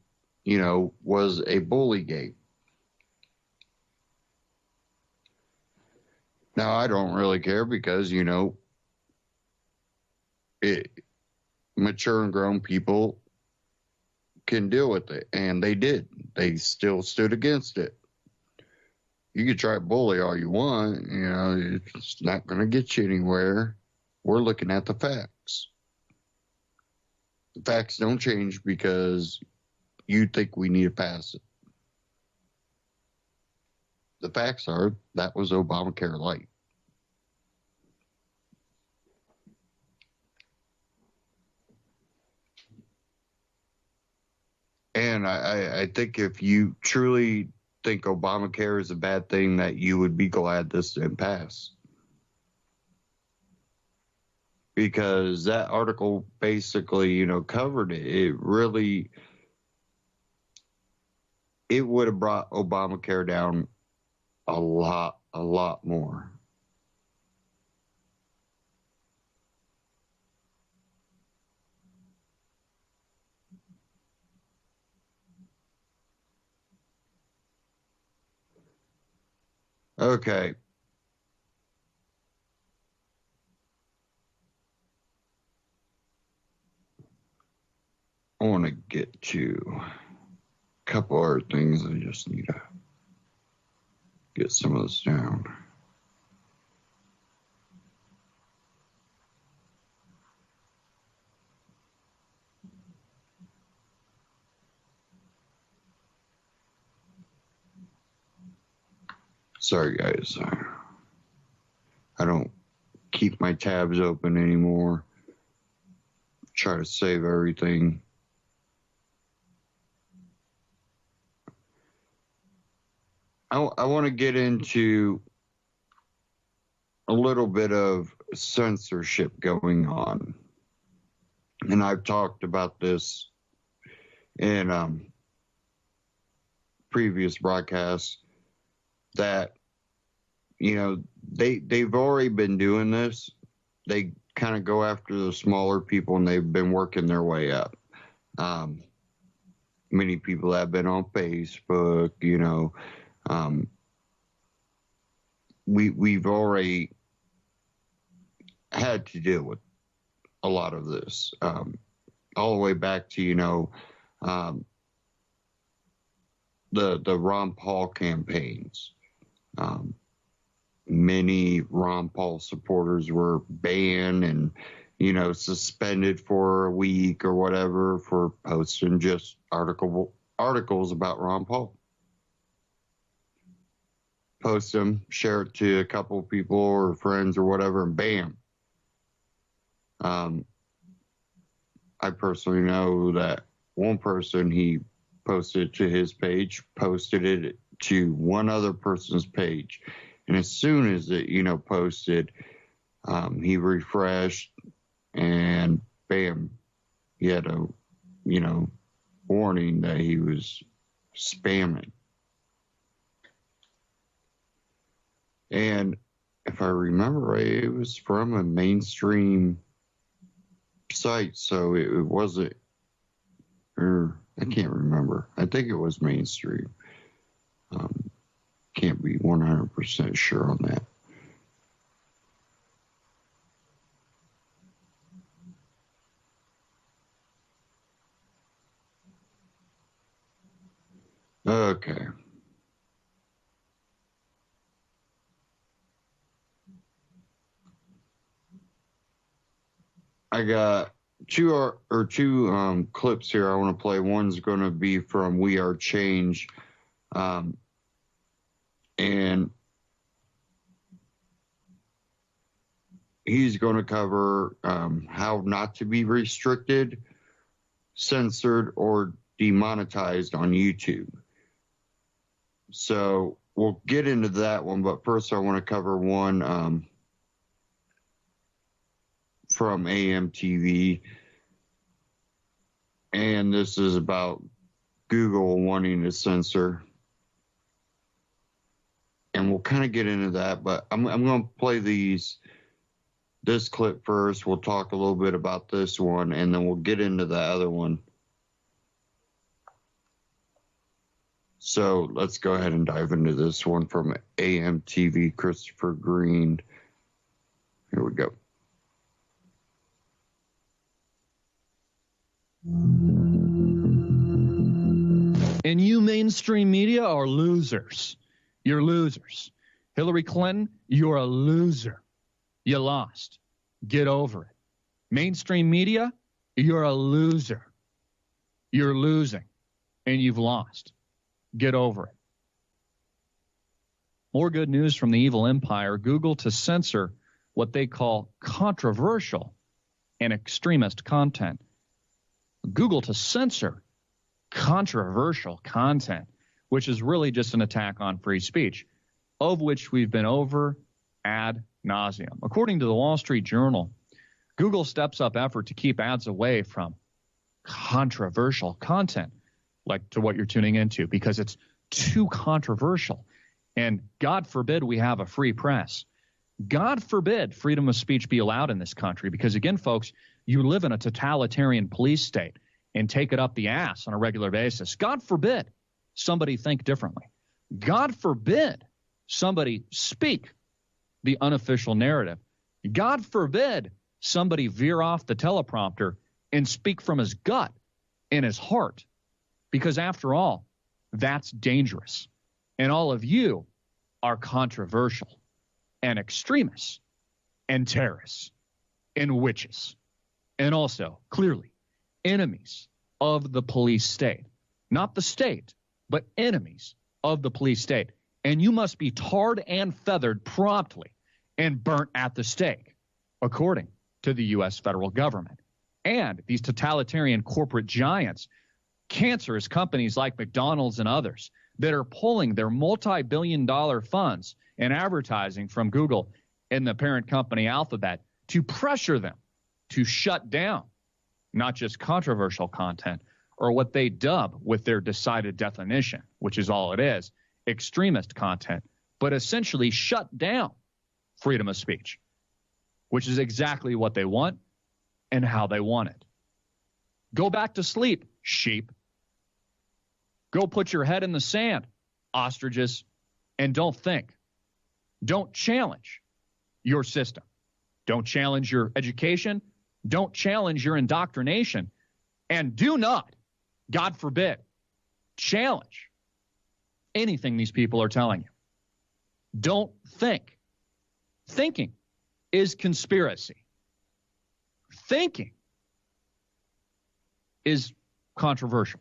was a bully game. Now, I don't really care because, mature and grown people can deal with it, and they did. They still stood against it. You can try to bully all you want, it's not going to get you anywhere. We're looking at the facts. The facts don't change because you think we need to pass it. The facts are that was Obamacare light. And I think if you truly think Obamacare is a bad thing, that you would be glad this didn't pass. Because that article basically, covered it. It would have brought Obamacare down a lot more. Okay. I want to get to a couple other things. I just need to get some of this down. Sorry, guys. I don't keep my tabs open anymore. Try to save everything. I want to get into a little bit of censorship going on. And I've talked about this in previous broadcasts that, they've already been doing this. They kind of go after the smaller people, and they've been working their way up. Many people have been on Facebook, we've already had to deal with a lot of this, all the way back to, the Ron Paul campaigns. Many Ron Paul supporters were banned and, suspended for a week or whatever for posting just articles about Ron Paul. Post them, share it to a couple of people or friends or whatever, and bam. I personally know that one person, he posted it to his page, posted it to one other person's page. And as soon as it, posted, he refreshed and bam, he had a, warning that he was spamming. And if I remember right, it was from a mainstream site, so it wasn't, or I can't remember. I think it was mainstream. Can't be 100% sure on that. Okay. I got two clips here I want to play. One's going to be from We Are Change. And he's going to cover how not to be restricted, censored, or demonetized on YouTube. So we'll get into that one, but first I want to cover one from AMTV. And this is about Google wanting to censor. And we'll kind of get into that, but I'm going to play these this clip first. We'll talk a little bit about this one, and then we'll get into the other one. So let's go ahead and dive into this one from AMTV Christopher Green. Here we go. And you mainstream media are losers. You're losers. Hillary Clinton, you're a loser. You lost. Get over it. Mainstream media, you're a loser. You're losing, and you've lost. Get over it. More good news from the evil empire. Google to censor what they call controversial and extremist content. Google to censor controversial content, which is really just an attack on free speech, of which we've been over ad nauseum. According to the Wall Street Journal, Google steps up effort to keep ads away from controversial content, like to what you're tuning into, because it's too controversial. And God forbid we have a free press. God forbid freedom of speech be allowed in this country, because, again, folks, you live in a totalitarian police state and take it up the ass on a regular basis. God forbid somebody think differently. God forbid somebody speak the unofficial narrative. God forbid somebody veer off the teleprompter and speak from his gut and his heart, because, after all, that's dangerous. And all of you are controversial and extremists and terrorists and witches, and also, clearly, enemies of the police state. Not the state, but enemies of the police state. And you must be tarred and feathered promptly and burnt at the stake, according to the U.S. federal government. And these totalitarian corporate giants, cancerous companies like McDonald's and others, that are pulling their multi-billion-dollar funds and advertising from Google and the parent company Alphabet to pressure them to shut down not just controversial content, or what they dub with their decided definition, which is all it is, extremist content, but essentially shut down freedom of speech, which is exactly what they want and how they want it. Go back to sleep, sheep. Go put your head in the sand, ostriches, and don't think. Don't challenge your system. Don't challenge your education. Don't challenge your indoctrination. And do not, God forbid, challenge anything these people are telling you. Don't think. Thinking is conspiracy. Thinking is controversial.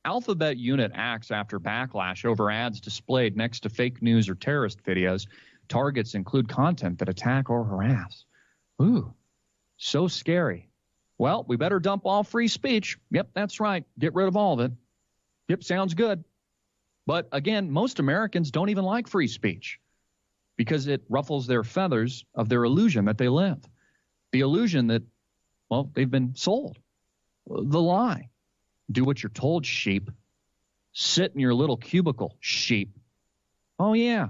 Alphabet unit acts after backlash over ads displayed next to fake news or terrorist videos. Targets include content that attack or harass. Ooh, so scary. Well, we better dump all free speech. Yep, that's right. Get rid of all of it. Yep, sounds good. But again, most Americans don't even like free speech because it ruffles their feathers of their illusion that they live. The illusion that, well, they've been sold. The lie. Do what you're told, sheep. Sit in your little cubicle, sheep. Oh, yeah.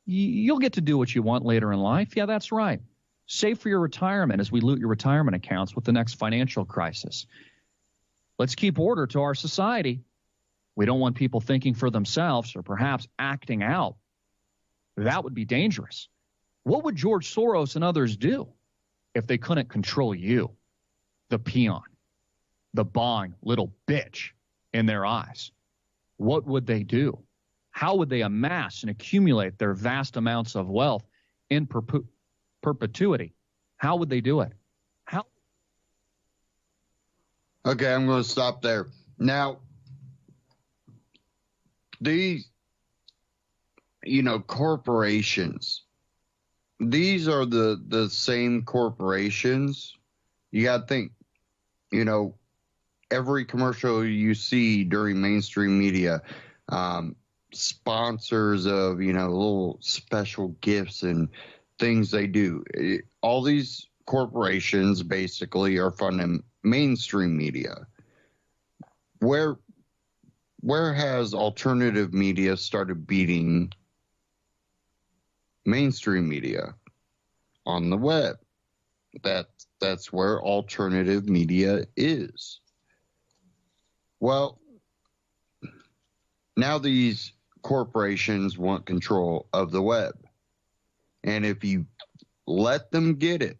You'll get to do what you want later in life. Yeah, that's right. Save for your retirement as we loot your retirement accounts with the next financial crisis. Let's keep order to our society. We don't want people thinking for themselves or perhaps acting out. That would be dangerous. What would George Soros and others do if they couldn't control you, the peon, the bawling little bitch in their eyes? What would they do? How would they amass and accumulate their vast amounts of wealth in perpetuity? How would they do it? How? Okay, I'm going to stop there. Now, these, corporations, these are the same corporations. You got to think, every commercial you see during mainstream media, sponsors of, little special gifts and things they do. All these corporations basically are funding mainstream media. Where has alternative media started beating mainstream media on the web. That's where alternative media is. Well, now these corporations want control of the web. And if you let them get it,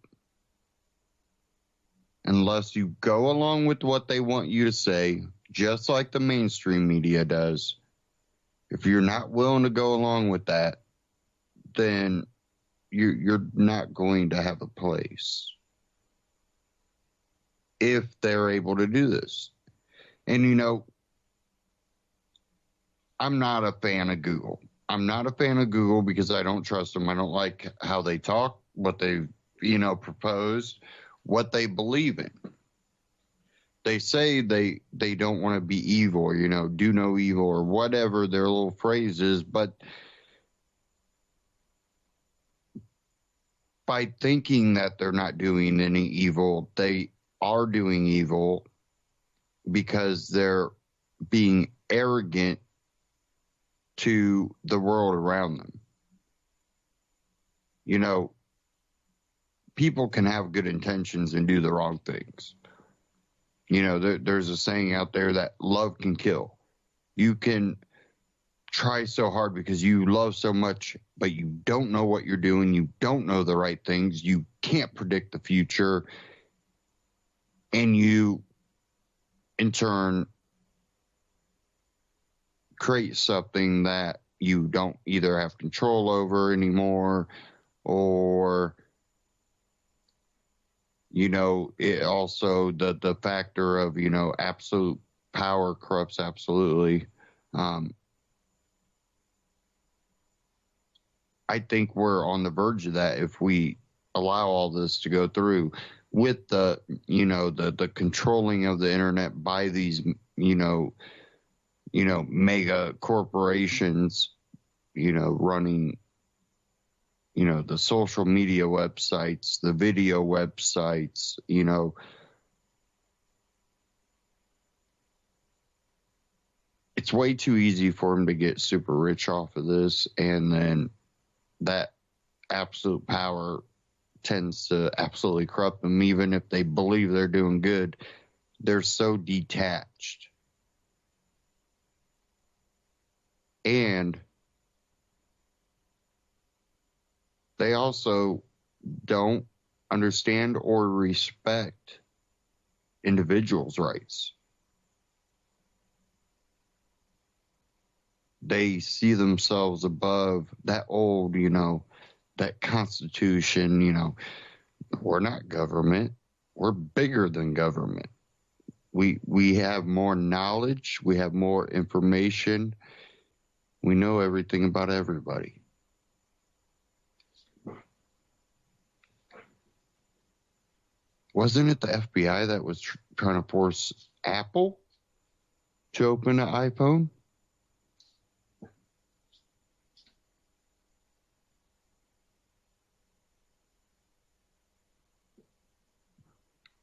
unless you go along with what they want you to say, just like the mainstream media does, if you're not willing to go along with that, then you're not going to have a place if they're able to do this. And, you know, I'm not a fan of Google. I'm not a fan of Google because I don't trust them. I don't like how they talk, what they, propose, what they believe in. They say they don't want to be evil, do no evil or whatever their little phrase is, but by thinking that they're not doing any evil, they are doing evil because they're being arrogant to the world around them. People can have good intentions and do the wrong things. There's a saying out there that love can kill. You can try so hard because you love so much, but you don't know what you're doing. You don't know the right things. You can't predict the future. And you, in turn, create something that you don't either have control over anymore, or it also the factor of absolute power corrupts absolutely. I think we're on the verge of that if we allow all this to go through with the the controlling of the internet by these mega corporations, running, the social media websites, the video websites, it's way too easy for them to get super rich off of this. And then that absolute power tends to absolutely corrupt them, even if they believe they're doing good. They're so detached. And they also don't understand or respect individuals' rights. They see themselves above that old, that Constitution, we're not government. We're bigger than government. We have more knowledge. We have more information. We know everything about everybody. Wasn't it the FBI that was trying to force Apple to open an iPhone?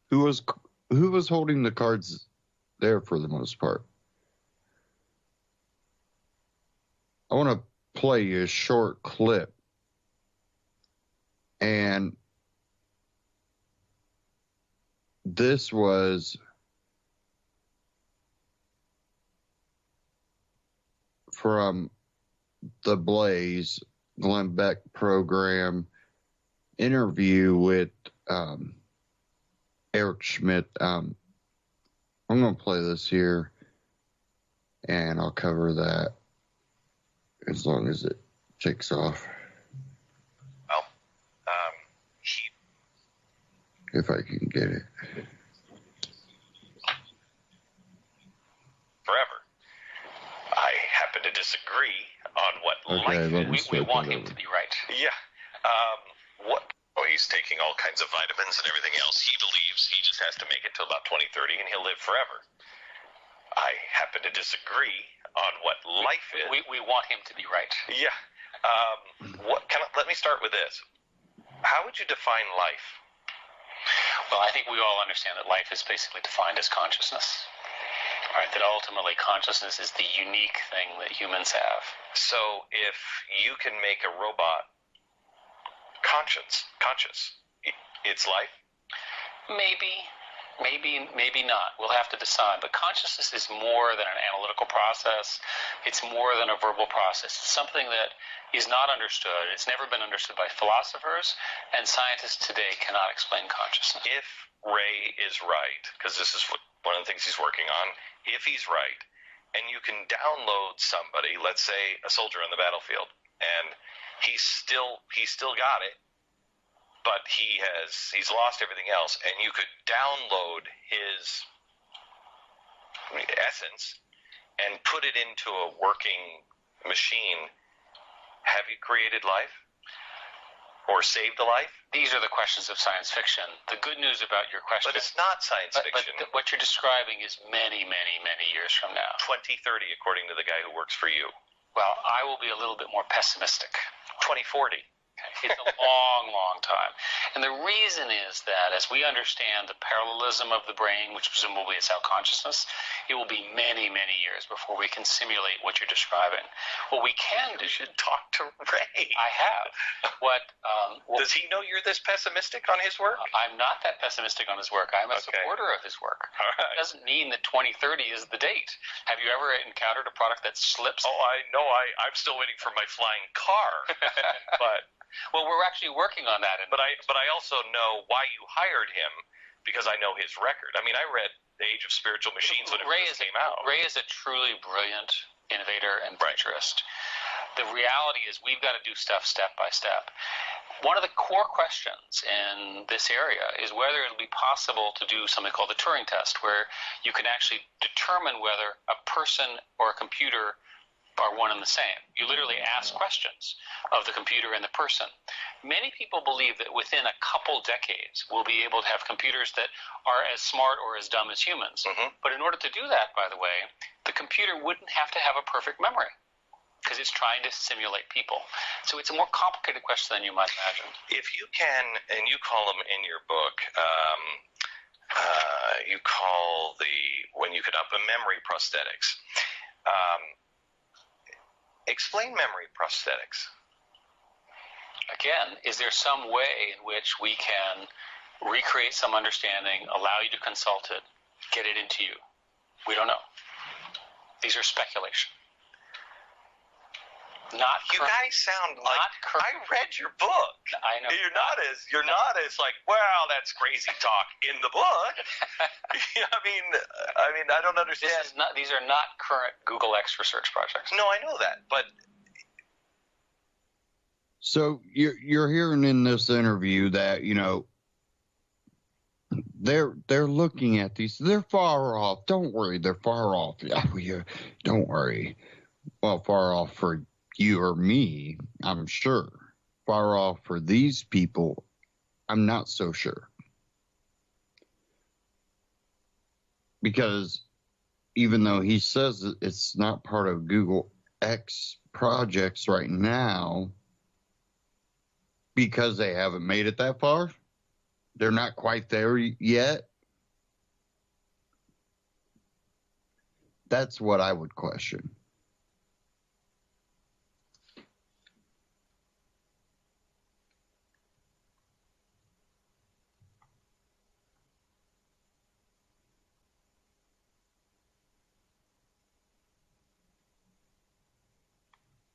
Who was holding the cards there for the most part? I want to play a short clip. And this was from the Blaze Glenn Beck program interview with Eric Schmidt. I'm going to play this here, and I'll cover that as long as it takes off. Well, if I can get it. Forever. I happen to disagree on what life is. We want him to be right. Yeah. He's taking all kinds of vitamins and everything else. He believes he just has to make it till about 2030 and he'll live forever. I happen to disagree on what life is. We want him to be right. Yeah. Let me start with this. How would you define life? Well, I think we all understand that life is basically defined as consciousness. Right, that ultimately consciousness is the unique thing that humans have. So if you can make a robot conscious. It's life? Maybe not. We'll have to decide. But consciousness is more than an analytical process. It's more than a verbal process. It's something that is not understood. It's never been understood by philosophers, and scientists today cannot explain consciousness. If Ray is right, because this is one of the things he's working on, if he's right, and you can download somebody, let's say a soldier on the battlefield, and he's still got it, but he's lost everything else, and you could download his essence and put it into a working machine, have you created life or saved a life? These are the questions of science fiction. The good news about your question, but it's not science fiction. But what you're describing is many, many, many years from now. 2030, according to the guy who works for you. Well, I will be a little bit more pessimistic. 2040. It's a long, long time. And the reason is that as we understand the parallelism of the brain, which presumably is our consciousness, it will be many, many years before we can simulate what you're describing. What we can do... You should talk to Ray. I have. Does he know you're this pessimistic on his work? I'm not that pessimistic on his work. I'm a supporter of his work. All right. It doesn't mean that 2030 is the date. Have you ever encountered a product that slips? Oh, I know. I'm still waiting for my flying car. But... Well, we're actually working on that. But I also know why you hired him, because I know his record. I mean, I read The Age of Spiritual Machines when it first came out. Ray is a truly brilliant innovator and futurist. The reality is we've got to do stuff step by step. One of the core questions in this area is whether it'll be possible to do something called the Turing test, where you can actually determine whether a person or a computer are one and the same. You literally ask questions of the computer and the person. Many people believe that within a couple decades, we'll be able to have computers that are as smart or as dumb as humans. Mm-hmm. But in order to do that, by the way, the computer wouldn't have to have a perfect memory because it's trying to simulate people. So it's a more complicated question than you might imagine. If you can, and you call them in your book, you call when you could up a memory prosthetics. Explain memory prosthetics. Again, is there some way in which we can recreate some understanding, allow you to consult it, get it into you? We don't know. These are speculation. You guys sound like I read your book. I know. You're not as like, well, that's crazy talk in the book. I mean, I don't understand. These are not current Google X research projects. No, I know that, but. So you're hearing in this interview that, you know, they're looking at these. They're far off. Don't worry, they're far off. Yeah, don't worry. Well, far off for you or me, I'm sure. Far off for these people, I'm not so sure. Because even though he says it's not part of Google X projects right now, because they haven't made it that far, they're not quite there yet. That's what I would question.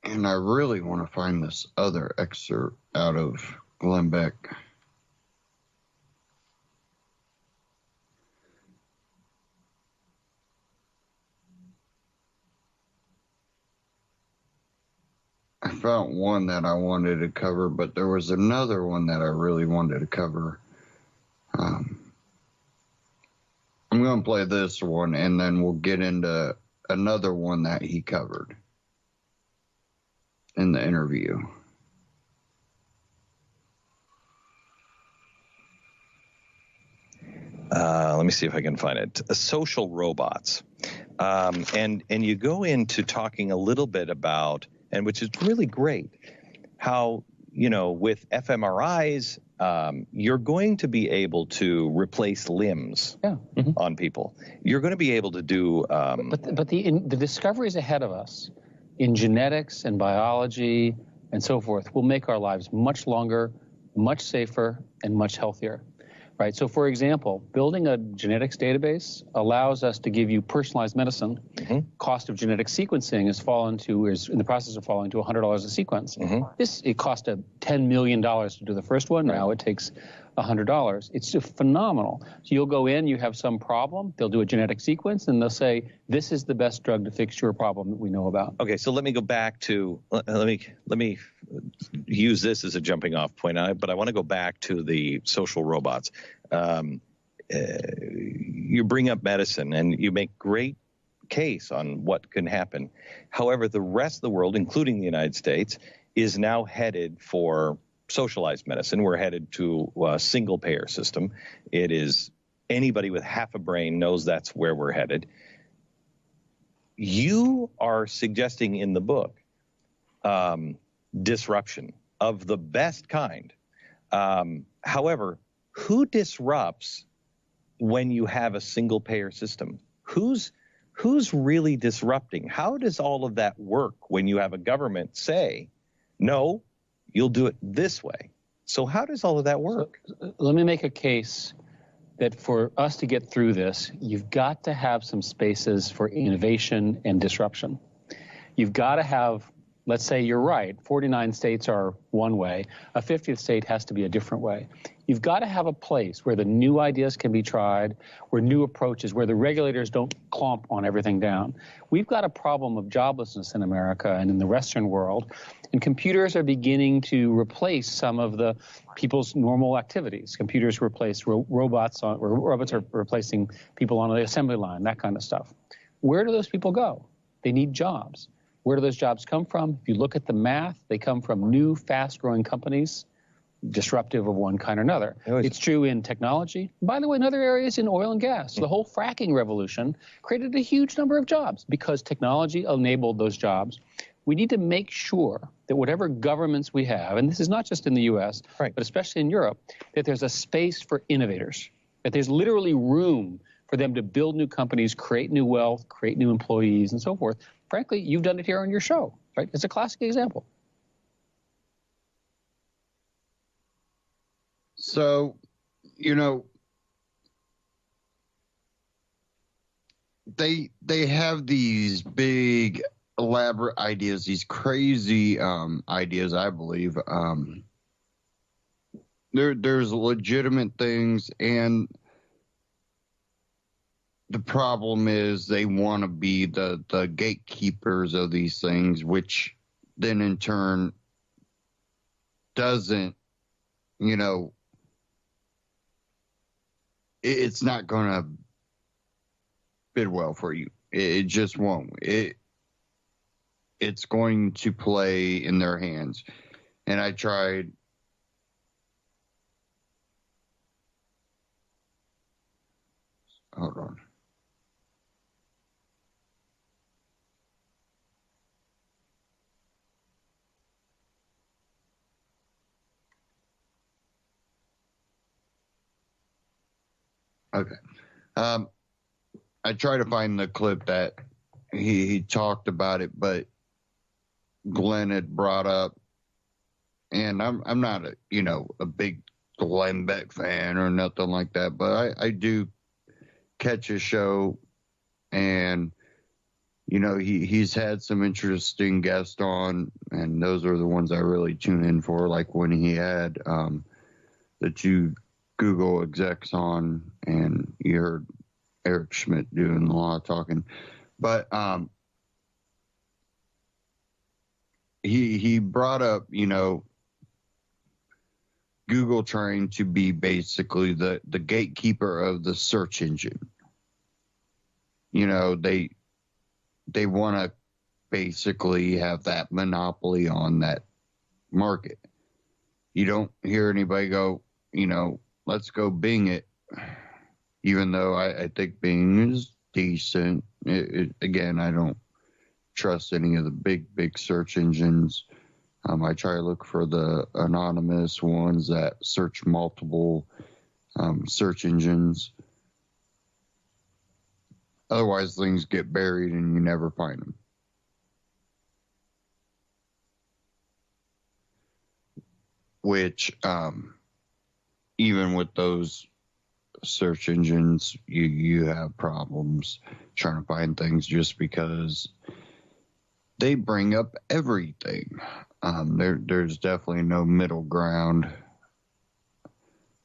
And I really want to find this other excerpt out of Glenn Beck. I found one that I wanted to cover, but there was another one that I really wanted to cover. I'm going to play this one, and then we'll get into another one that he covered in the interview. Let me see if I can find it. Social robots. And you go into talking a little bit about, and which is really great, how, you know, with fMRIs, you're going to be able to replace limbs on people. You're going to be able to do... But the discoveries ahead of us in genetics and biology and so forth will make our lives much longer, much safer and much healthier. Right. So, for example, building a genetics database allows us to give you personalized medicine. Cost of genetic sequencing is in the process of falling to $100 a sequence. It cost $10 million to do the first one. Now it takes $100. It's just phenomenal. So you'll go in, you have some problem, they'll do a genetic sequence, and they'll say, this is the best drug to fix your problem that we know about. Okay, so let me go back to let me use this as a jumping off point, but I want to go back to the social robots. You bring up medicine, and you make great case on what can happen. However, the rest of the world, including the United States, is now headed for socialized medicine. We're headed to a single payer system. It is anybody with half a brain knows that's where we're headed. You are suggesting in the book disruption of the best kind. However, who disrupts when you have a single payer system? Who's really disrupting? How does all of that work when you have a government say, no, you'll do it this way? So how does all of that work? So, let me make a case that for us to get through this, you've got to have some spaces for innovation and disruption. You've got to have, let's say you're right, 49 states are one way, a 50th state has to be a different way. You've got to have a place where the new ideas can be tried, where new approaches, where the regulators don't clomp on everything down. We've got a problem of joblessness in America and in the Western world, and computers are beginning to replace some of the people's normal activities. Computers replace robots are replacing people on the assembly line, that kind of stuff. Where do those people go? They need jobs. Where do those jobs come from? If you look at the math, they come from new, fast-growing companies, disruptive of one kind or another. It's true in technology. By the way, in other areas, in oil and gas. The whole fracking revolution created a huge number of jobs because technology enabled those jobs. We need to make sure that whatever governments we have, and this is not just in the U.S., but especially in Europe, that there's a space for innovators, that there's literally room for them to build new companies, create new wealth, create new employees, and so forth. Frankly, you've done it here on your show, right? It's a classic example. So, they have these big, elaborate ideas, these crazy ideas, I believe. There's legitimate things, and the problem is they want to be the gatekeepers of these things, which then in turn doesn't, it's not going to bid well for you. It just won't. It's going to play in their hands. And I tried. Hold on. Okay. I try to find the clip that he talked about it, but Glenn had brought up, and I'm not a big Glenn Beck fan or nothing like that, but I do catch his show, and he's had some interesting guests on, and those are the ones I really tune in for, like when he had the two Google execs on, and you heard Eric Schmidt doing a lot of talking, but he brought up Google trying to be basically the gatekeeper of the search engine. They want to basically have that monopoly on that market. You don't hear anybody go, let's go Bing it, even though I think Bing is decent. Again, I don't trust any of the big search engines. I try to look for the anonymous ones that search multiple search engines. Otherwise, things get buried and you never find them. which even with those search engines, you have problems trying to find things just because they bring up everything. There's definitely no middle ground,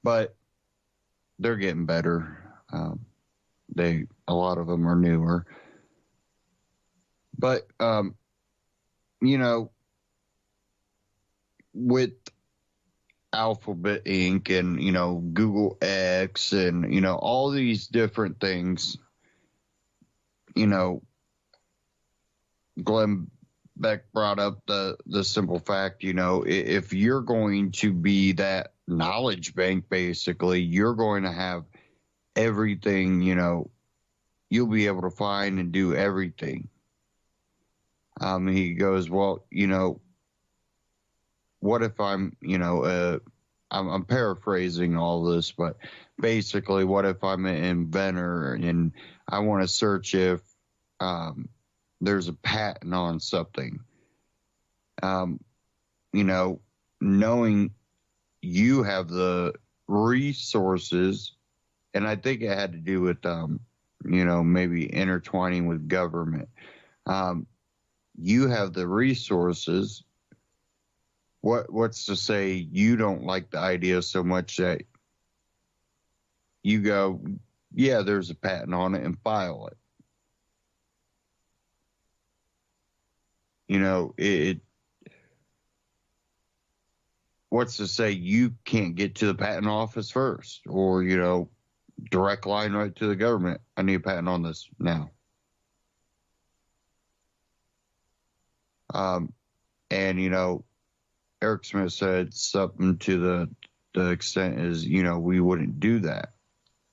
but they're getting better. A lot of them are newer, but with Alphabet Inc. and Google X and all these different things, Glenn Beck brought up the simple fact, if you're going to be that knowledge bank, basically, you're going to have everything, you'll be able to find and do everything. He goes, well, what if I'm paraphrasing all this, but basically, what if I'm an inventor and I want to search if there's a patent on something? Knowing you have the resources, and I think it had to do with, maybe intertwining with government. You have the resources. What's to say you don't like the idea so much that you go, yeah, there's a patent on it, and file it. What's to say you can't get to the patent office first, or, direct line right to the government? I need a patent on this now. And, Eric Smith said something to the extent is, we wouldn't do that.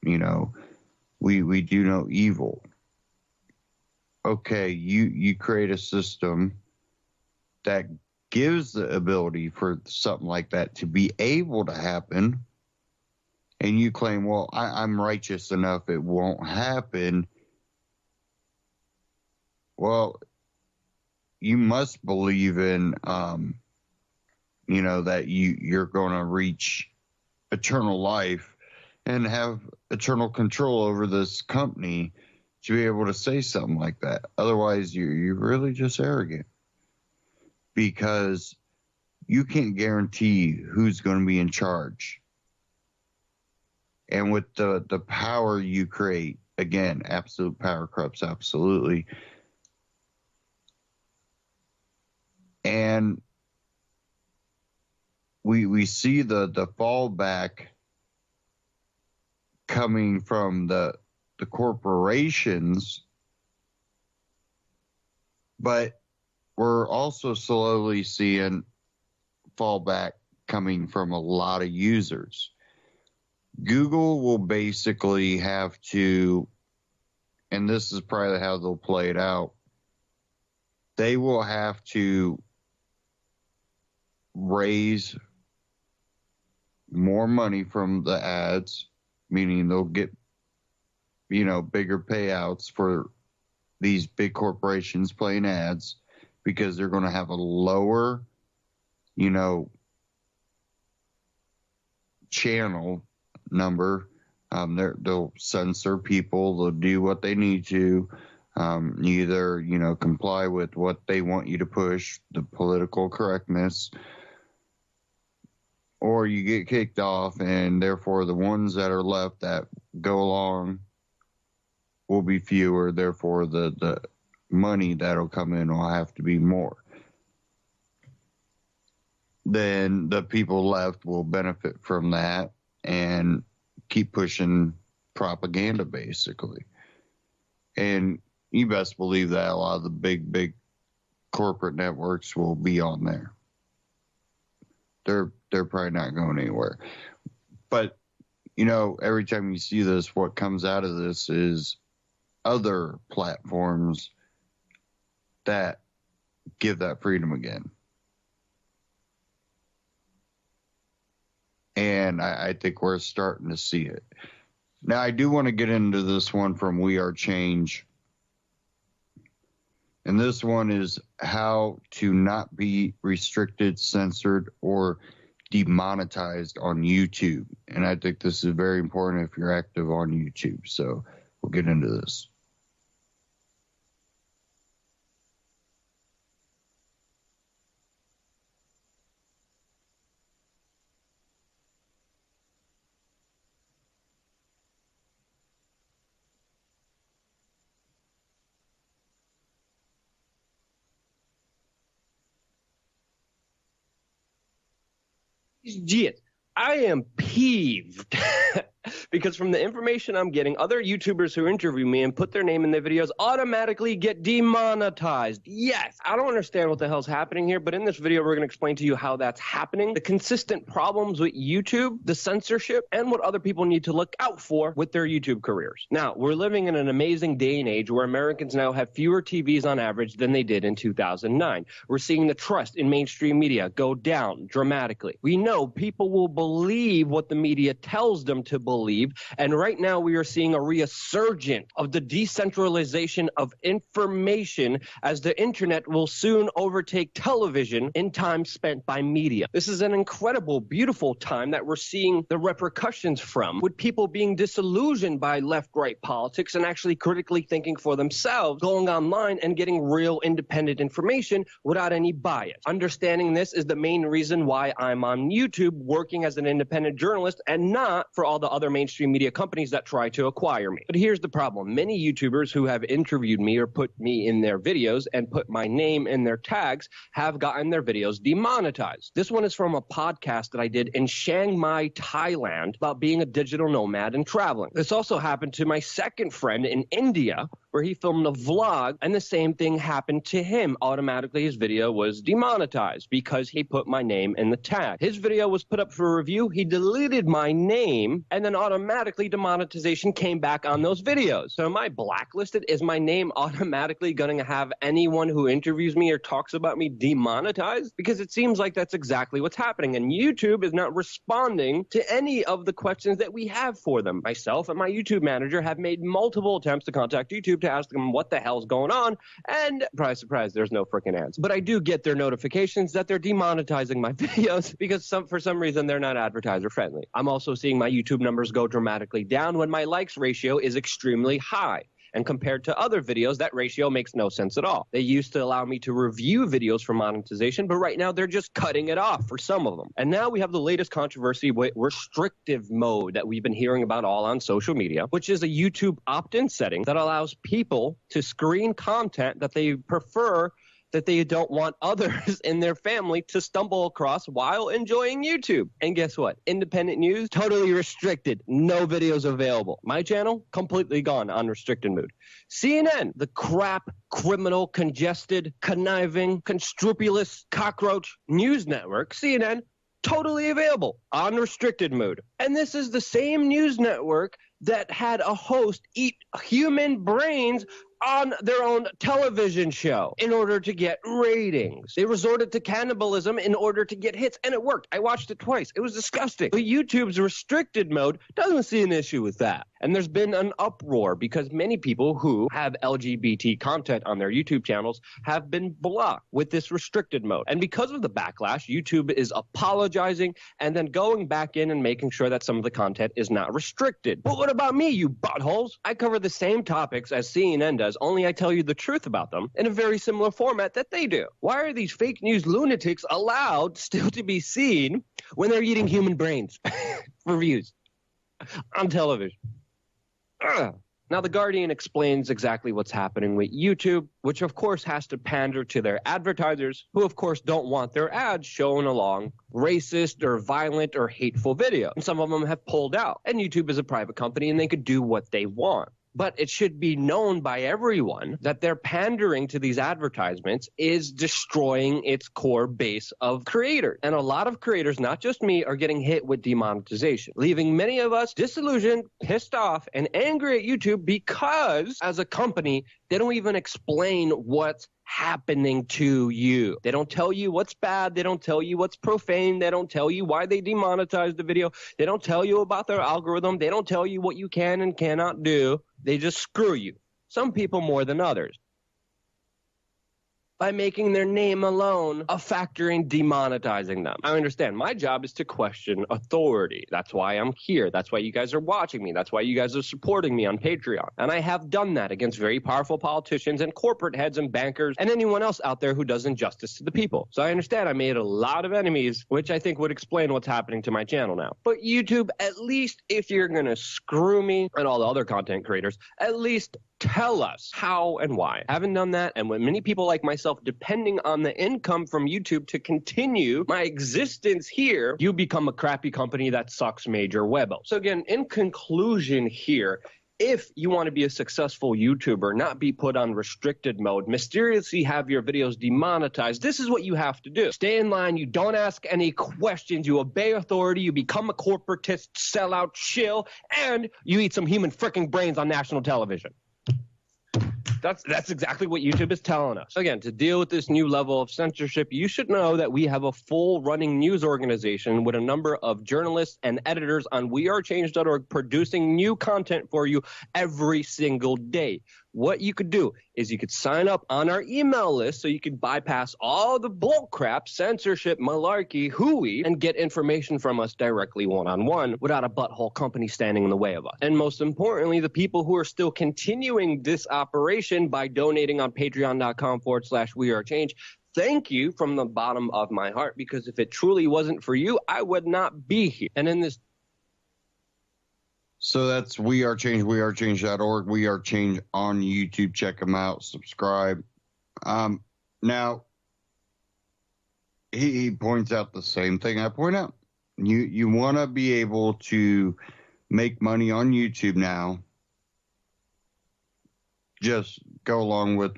We do no evil. Okay, you create a system that gives the ability for something like that to be able to happen, and you claim, well, I'm righteous enough, it won't happen. Well, you must believe in, that you're going to reach eternal life and have eternal control over this company to be able to say something like that. Otherwise, you're really just arrogant, because you can't guarantee who's going to be in charge. And with the power you create, again, absolute power corrupts absolutely. And we see the fallback coming from the corporations, but we're also slowly seeing fallback coming from a lot of users. Google will basically have to, and this is probably how they'll play it out, they will have to raise more money from the ads, meaning they'll get, bigger payouts for these big corporations playing ads, because they're going to have a lower, channel number. They'll censor people. They'll do what they need to. Either, comply with what they want you to push, the political correctness, or you get kicked off, and therefore the ones that are left that go along will be fewer. Therefore, the money that'll come in will have to be more. Then the people left will benefit from that and keep pushing propaganda, basically. And you best believe that a lot of the big corporate networks will be on there. They're probably not going anywhere. But, every time you see this, what comes out of this is other platforms that give that freedom again. And I think we're starting to see it. Now, I do want to get into this one from We Are Change. And this one is how to not be restricted, censored, or demonetized on YouTube. And I think this is very important if you're active on YouTube. So we'll get into this. Gee, I am peeved because from the information I'm getting, other YouTubers who interview me and put their name in their videos automatically get demonetized. Yes, I don't understand what the hell's happening here, but in this video, we're going to explain to you how that's happening, the consistent problems with YouTube, the censorship, and what other people need to look out for with their YouTube careers. Now, we're living in an amazing day and age where Americans now have fewer TVs on average than they did in 2009. We're seeing the trust in mainstream media go down dramatically. We know people will believe what the media tells them to believe, and right now we are seeing a resurgence of the decentralization of information as the internet will soon overtake television in time spent by media. This is an incredible, beautiful time that we're seeing the repercussions from, with people being disillusioned by left-right politics and actually critically thinking for themselves, going online and getting real independent information without any bias. Understanding this is the main reason why I'm on YouTube working as an independent journalist and not for all the other mainstream media companies that try to acquire me. But here's the problem. Many YouTubers who have interviewed me or put me in their videos and put my name in their tags have gotten their videos demonetized. This one is from a podcast that I did in Chiang Mai, Thailand, about being a digital nomad and traveling. This also happened to my second friend in India, where he filmed a vlog, and the same thing happened to him. Automatically, his video was demonetized because he put my name in the tag. His video was put up for review. He deleted my name, and then automatically demonetization came back on those videos. So am I blacklisted? Is my name automatically going to have anyone who interviews me or talks about me demonetized? Because it seems like that's exactly what's happening, and YouTube is not responding to any of the questions that we have for them. Myself and my YouTube manager have made multiple attempts to contact YouTube to ask them what the hell's going on, and surprise, surprise, there's no freaking answer. But I do get their notifications that they're demonetizing my videos because for some reason they're not advertiser friendly. I'm also seeing my YouTube numbers go dramatically down when my likes ratio is extremely high. And compared to other videos, that ratio makes no sense at all. They used to allow me to review videos for monetization, but right now they're just cutting it off for some of them. And now we have the latest controversy with restrictive mode that we've been hearing about all on social media, which is a YouTube opt-in setting that allows people to screen content that they prefer, that they don't want others in their family to stumble across while enjoying YouTube. And guess what? Independent news, totally restricted. No videos available. My channel, completely gone on restricted mode. CNN, the crap, criminal, congested, conniving, conscrupulous, cockroach news network, CNN, totally available on restricted mode. And this is the same news network that had a host eat human brains on their own television show in order to get ratings. They resorted to cannibalism in order to get hits, and it worked. I watched it twice. It was disgusting. But YouTube's restricted mode doesn't see an issue with that. And there's been an uproar because many people who have LGBT content on their YouTube channels have been blocked with this restricted mode. And because of the backlash, YouTube is apologizing and then going back in and making sure that some of the content is not restricted. But what about me, you buttholes? I cover the same topics as CNN does, only I tell you the truth about them in a very similar format that they do. Why are these fake news lunatics allowed still to be seen when they're eating human brains for views on television? Ugh. Now, The Guardian explains exactly what's happening with YouTube, which of course has to pander to their advertisers, who of course don't want their ads shown along racist or violent or hateful video. And some of them have pulled out. And YouTube is a private company and they could do what they want. But it should be known by everyone that their pandering to these advertisements is destroying its core base of creators. And a lot of creators, not just me, are getting hit with demonetization, leaving many of us disillusioned, pissed off, and angry at YouTube because, as a company, they don't even explain what's happening to you. They don't tell you what's bad. They don't tell you what's profane. They don't tell you why they demonetized the video. They don't tell you about their algorithm. They don't tell you what you can and cannot do. They just screw you. Some people more than others. by making their name alone a factor in demonetizing them. I understand. My job is to question authority. That's why I'm here. That's why you guys are watching me. That's why you guys are supporting me on Patreon. And I have done that against very powerful politicians and corporate heads and bankers and anyone else out there who does injustice to the people. So I understand I made a lot of enemies, which I think would explain what's happening to my channel now. But YouTube, at least if you're going to screw me and all the other content creators, at least tell us how and why. Haven't done that, and with many people like myself depending on the income from YouTube to continue my existence here, you become a crappy company that sucks major webbo. So again, in conclusion here, if you want to be a successful YouTuber, not be put on restricted mode, mysteriously have your videos demonetized, this is what you have to do. Stay in line. You don't ask any questions. You obey authority. You become a corporatist, sellout, shill, and you eat some human freaking brains on national television. That's exactly what YouTube is telling us. Again, to deal with this new level of censorship, you should know that we have a full running news organization with a number of journalists and editors on wearechange.org producing new content for you every single day. What you could do is you could sign up on our email list so you could bypass all the bullcrap, censorship, malarkey, hooey, and get information from us directly one-on-one without a butthole company standing in the way of us. And most importantly, the people who are still continuing this operation by donating on patreon.com/wearechange, thank you from the bottom of my heart, because if it truly wasn't for you, I would not be here. And in this So that's We Are Change, wearechange.org, We Are Change on YouTube. Check them out, subscribe. Now, he points out the same thing I point out. You want to be able to make money on YouTube now. Just go along with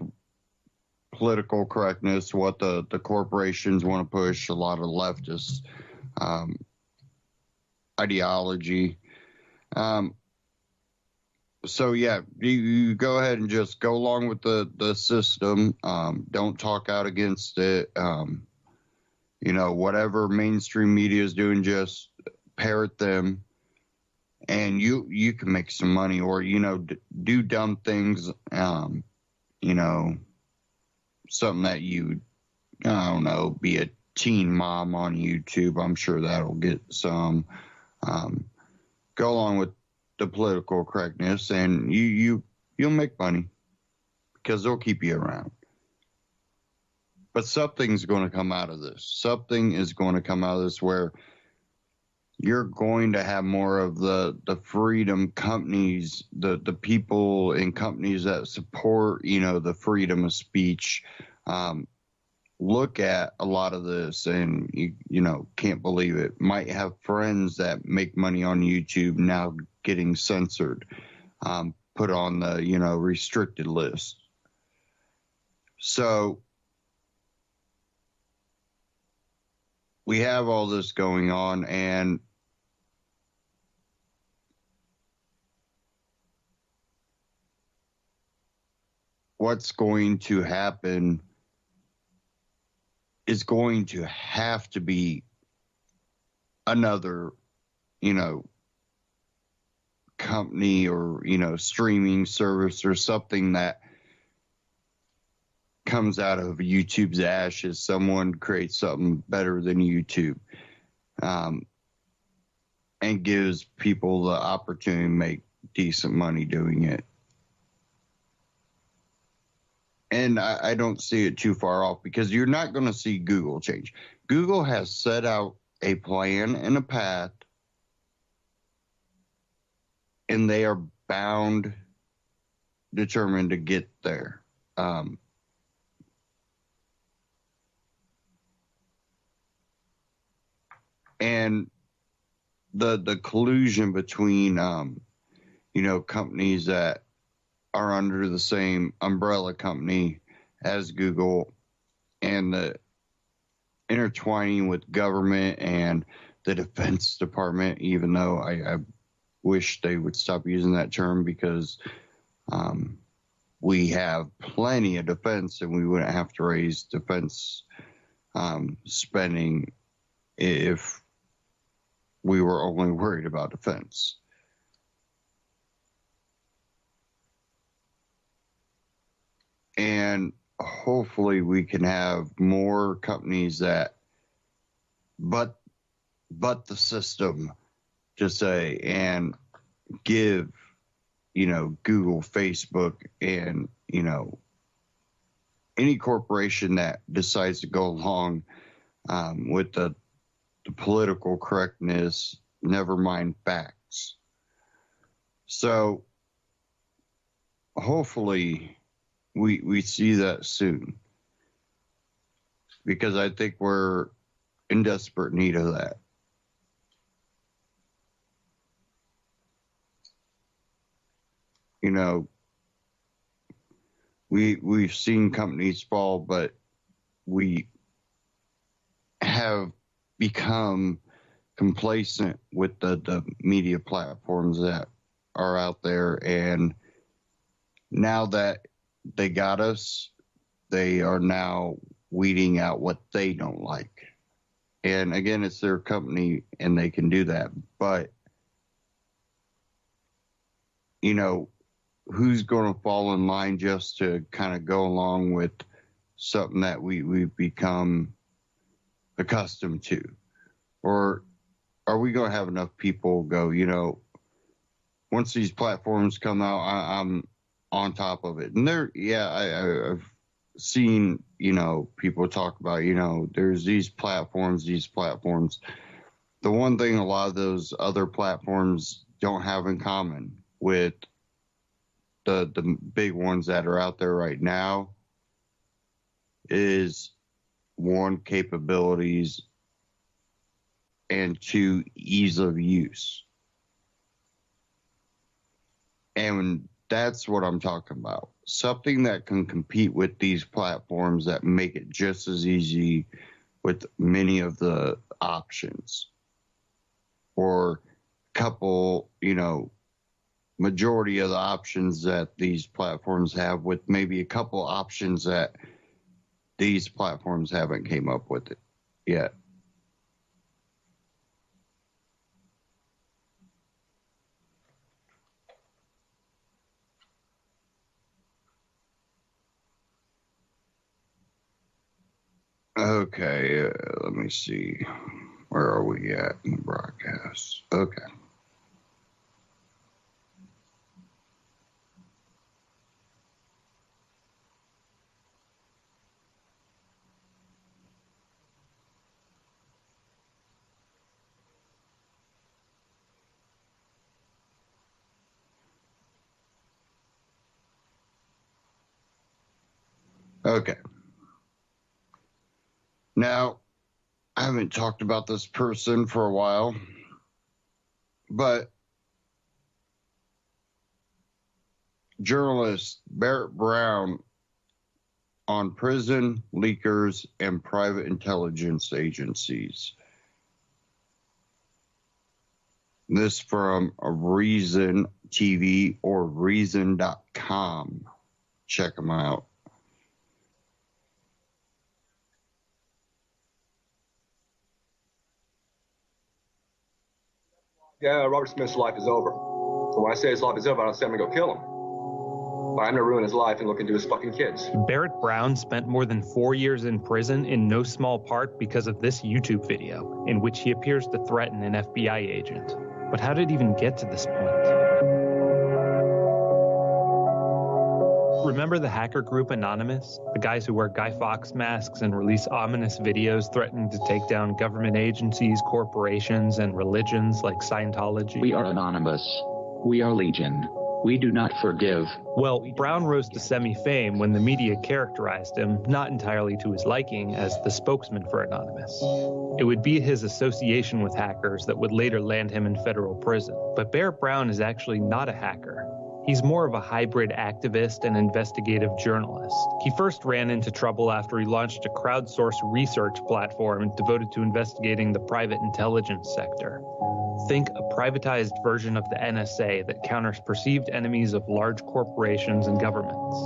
political correctness, what the corporations want to push, a lot of leftist ideology. So yeah, you go ahead and just go along with the system. Don't talk out against it. Whatever mainstream media is doing, just parrot them, and you can make some money, or do dumb things. Something that I don't know, be a teen mom on YouTube. I'm sure that'll get some. Go along with the political correctness, and you'll make money because they'll keep you around. But something's going to come out of this. Something is going to come out of this where you're going to have more of the freedom companies, the people in companies that support, the freedom of speech, look at a lot of this and can't believe it. Might have friends that make money on YouTube now getting censored, put on the restricted list. So we have all this going on, and what's going to happen is going to have to be another, company or, streaming service or something that comes out of YouTube's ashes. Someone creates something better than YouTube, and gives people the opportunity to make decent money doing it. And I don't see it too far off, because you're not going to see Google change. Google has set out a plan and a path, and they are determined to get there. And the collusion between, companies that are under the same umbrella company as Google, and the intertwining with government and the Defense Department, even though I wish they would stop using that term, because we have plenty of defense and we wouldn't have to raise defense spending if we were only worried about defense. And hopefully we can have more companies that but the system to say and give, Google, Facebook, and, any corporation that decides to go along with the political correctness, never mind facts. So hopefully we see that soon, because I think we're in desperate need of that. We've seen companies fall, but we have become complacent with the media platforms that are out there, and now that they got us, they are now weeding out what they don't like. And again, it's their company and they can do that. But, who's going to fall in line just to kind of go along with something that we've become accustomed to? Or are we going to have enough people go, once these platforms come out, I'm on top of it? And I've seen, people talk about, there's these platforms. The one thing a lot of those other platforms don't have in common with the big ones that are out there right now is, one, capabilities, and two, ease of use. And that's what I'm talking about. Something that can compete with these platforms that make it just as easy with many of the options, or a couple, majority of the options that these platforms have, with maybe a couple options that these platforms haven't came up with it yet. Okay, let me see. Where are we at in the broadcast? Okay. Okay. Now, I haven't talked about this person for a while, but journalist Barrett Brown on prison, leakers, and private intelligence agencies. This from Reason TV or Reason.com. Check them out. Yeah, Robert Smith's life is over. So when I say his life is over, I don't say I'm gonna go kill him. But I'm gonna ruin his life and look into his fucking kids. Barrett Brown spent more than 4 years in prison, in no small part because of this YouTube video, in which he appears to threaten an FBI agent. But how did it even get to this point? Remember the hacker group Anonymous? The guys who wear Guy Fawkes masks and release ominous videos threatening to take down government agencies, corporations, and religions like Scientology? We are anonymous. We are legion. We do not forgive. Well, Brown rose to semi-fame when the media characterized him, not entirely to his liking, as the spokesman for Anonymous. It would be his association with hackers that would later land him in federal prison. But Barrett Brown is actually not a hacker. He's more of a hybrid activist and investigative journalist. He first ran into trouble after he launched a crowdsourced research platform devoted to investigating the private intelligence sector. Think a privatized version of the NSA that counters perceived enemies of large corporations and governments.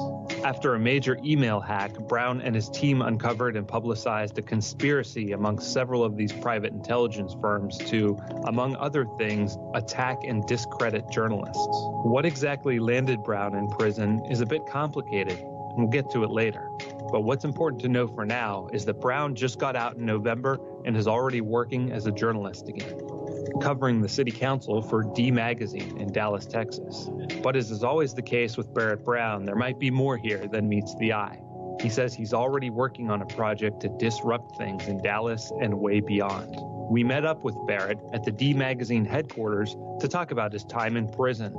After a major email hack, Brown and his team uncovered and publicized a conspiracy amongst several of these private intelligence firms to, among other things, attack and discredit journalists. What exactly landed Brown in prison is a bit complicated, and we'll get to it later. But what's important to know for now is that Brown just got out in November and is already working as a journalist again, covering the city council for D Magazine in Dallas, Texas. But as is always the case with Barrett Brown, there might be more here than meets the eye. He says he's already working on a project to disrupt things in Dallas and way beyond. We met up with Barrett at the D Magazine headquarters to talk about his time in prison,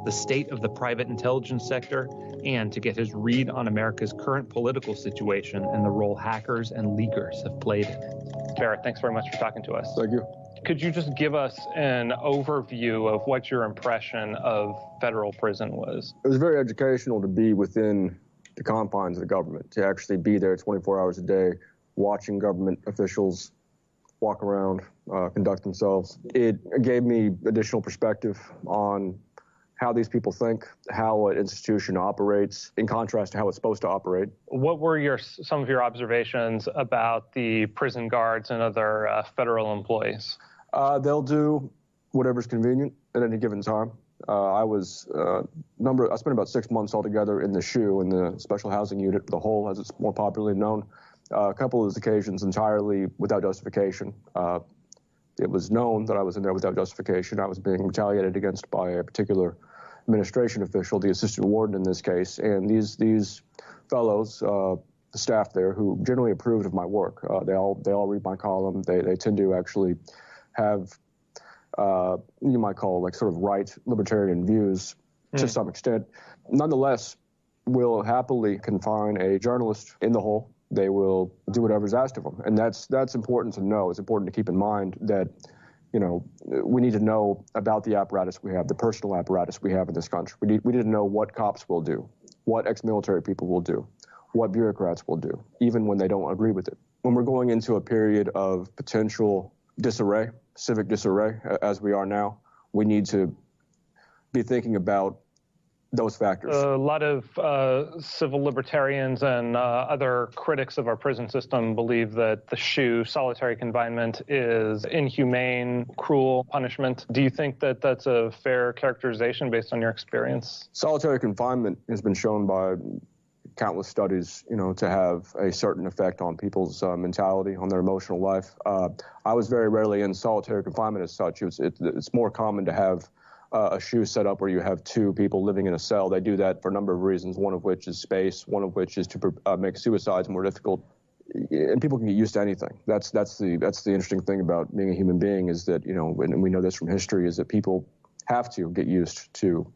the state of the private intelligence sector, and to get his read on America's current political situation and the role hackers and leakers have played in it. Barrett, thanks very much for talking to us. Thank you. Could you just give us an overview of what your impression of federal prison was? It was very educational to be within the confines of the government, to actually be there 24 hours a day, watching government officials walk around, conduct themselves. It gave me additional perspective on how these people think, how an institution operates, in contrast to how it's supposed to operate. What were some of your observations about the prison guards and other federal employees? They'll do whatever's convenient at any given time. I spent about 6 months altogether in the SHU, in the Special Housing Unit, the Hole, as it's more popularly known. A couple of those occasions entirely without justification. It was known that I was in there without justification. I was being retaliated against by a particular administration official, the assistant warden in this case, and these fellows, the staff there, who generally approved of my work. They all read my column. They tend to actually have you might call like sort of right libertarian views to some extent. Nonetheless, will happily confine a journalist in the Hole. They will do whatever's asked of them, and that's important to know. It's important to keep in mind that, you know, we need to know about the apparatus we have, the personal apparatus we have in this country. We need to know what cops will do, what ex-military people will do, what bureaucrats will do, even when they don't agree with it. When we're going into a period of potential disarray, civic disarray, as we are now, we need to be thinking about those factors. A lot of civil libertarians and other critics of our prison system believe that the SHU, solitary confinement, is inhumane, cruel punishment. Do you think that that's a fair characterization based on your experience? Solitary confinement has been shown by countless studies, you know, to have a certain effect on people's mentality, on their emotional life. I was very rarely in solitary confinement as such. It's more common to have a SHU set up where you have two people living in a cell. They do that for a number of reasons, one of which is space, one of which is to make suicides more difficult. And people can get used to anything. That's the interesting thing about being a human being, is that, you know, and we know this from history, is that people have to get used to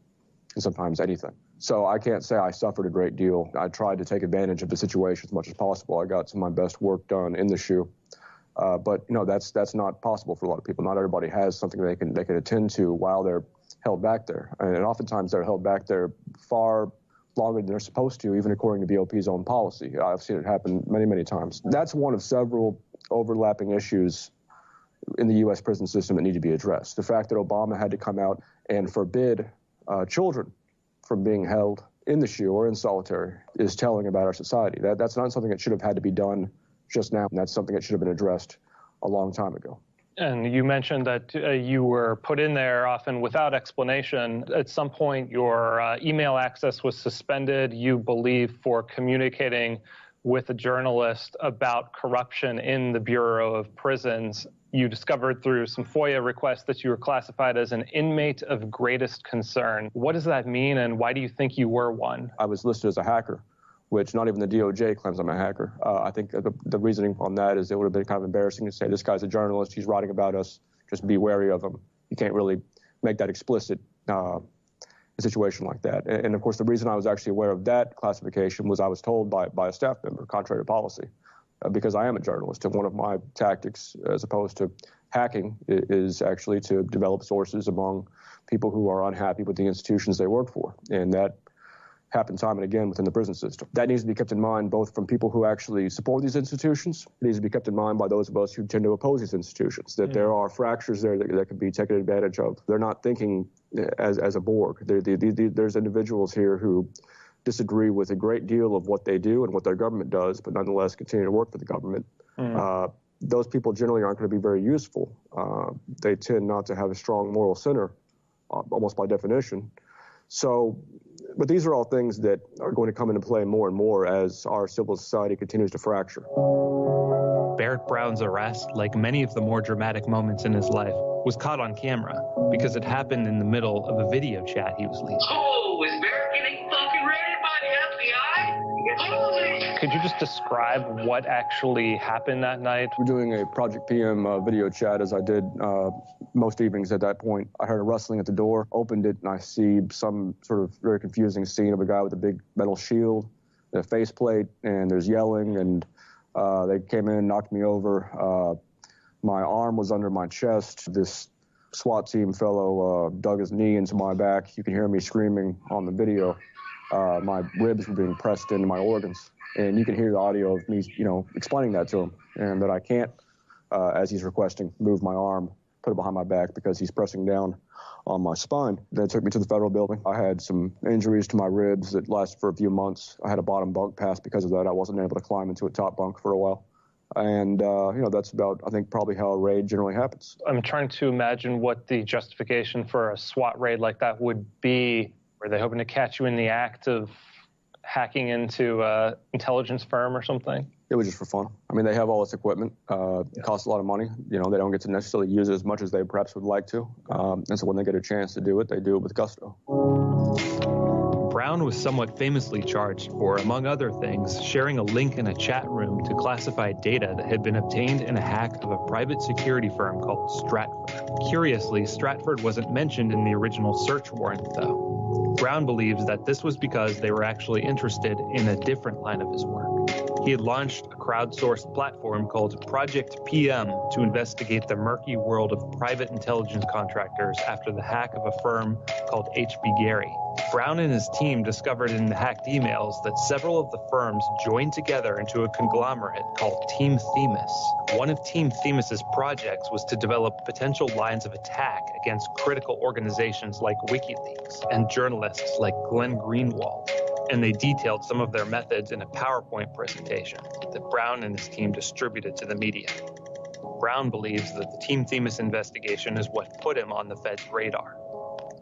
sometimes anything. So I can't say I suffered a great deal. I tried to take advantage of the situation as much as possible. I got some of my best work done in the SHU. But, you know, that's not possible for a lot of people. Not everybody has something they can attend to while they're held back there. And oftentimes they're held back there far longer than they're supposed to, even according to BOP's own policy. I've seen it happen many, many times. That's one of several overlapping issues in the U.S. prison system that need to be addressed. The fact that Obama had to come out and forbid children from being held in the SHU or in solitary is telling about our society. That's not something that should have had to be done just now. And that's something that should have been addressed a long time ago. And you mentioned that you were put in there often without explanation. At some point, your email access was suspended, you believe, for communicating with a journalist about corruption in the Bureau of Prisons. You discovered through some FOIA requests that you were classified as an inmate of greatest concern. What does that mean, and why do you think you were one? I was listed as a hacker, which not even the DOJ claims I'm a hacker. I think the reasoning on that is it would have been kind of embarrassing to say, this guy's a journalist, he's writing about us, just be wary of him. You can't really make that explicit, a situation like that. And of course, the reason I was actually aware of that classification was I was told by a staff member, contrary to policy, because I am a journalist. And one of my tactics, as opposed to hacking, is actually to develop sources among people who are unhappy with the institutions they work for. And that happen time and again within the prison system. That needs to be kept in mind both from people who actually support these institutions. It needs to be kept in mind by those of us who tend to oppose these institutions, that there are fractures there that can be taken advantage of. They're not thinking as a Borg. There's individuals here who disagree with a great deal of what they do and what their government does, but nonetheless continue to work for the government. Those people generally aren't going to be very useful. They tend not to have a strong moral center, almost by definition. So But these are all things that are going to come into play more and more as our civil society continues to fracture. Barrett Brown's arrest, like many of the more dramatic moments in his life, was caught on camera because it happened in the middle of a video chat he was leading. Oh, is Barrett getting fucking raided by the FBI? Holy! Could you just describe what actually happened that night? We're doing a Project PM video chat, as I did most evenings at that point. I heard a rustling at the door, opened it, and I see some sort of very confusing scene of a guy with a big metal shield, a faceplate, and there's yelling, and they came in, knocked me over. My arm was under my chest. This SWAT team fellow dug his knee into my back. You can hear me screaming on the video. My ribs were being pressed into my organs. And you can hear the audio of me, explaining that to him, and that I can't, as he's requesting, move my arm, put it behind my back because he's pressing down on my spine. They took me to the federal building. I had some injuries to my ribs that lasted for a few months. I had a bottom bunk pass because of that. I wasn't able to climb into a top bunk for a while. And, that's about, I think, probably how a raid generally happens. I'm trying to imagine what the justification for a SWAT raid like that would be. Were they hoping to catch you in the act of hacking into an intelligence firm or something? It was just for fun. I mean, they have all this equipment. It costs a lot of money. They don't get to necessarily use it as much as they perhaps would like to. And so when they get a chance to do it, they do it with gusto. Brown was somewhat famously charged for, among other things, sharing a link in a chat room to classified data that had been obtained in a hack of a private security firm called Stratford. Curiously, Stratford wasn't mentioned in the original search warrant, though. Brown believes that this was because they were actually interested in a different line of his work. He had launched a crowdsourced platform called Project PM to investigate the murky world of private intelligence contractors after the hack of a firm called H.B. Gary. Brown and his team discovered in the hacked emails that several of the firms joined together into a conglomerate called Team Themis. One of Team Themis's projects was to develop potential lines of attack against critical organizations like WikiLeaks and journalists like Glenn Greenwald. And they detailed some of their methods in a PowerPoint presentation that Brown and his team distributed to the media. Brown believes that the Team Themis investigation is what put him on the Fed's radar.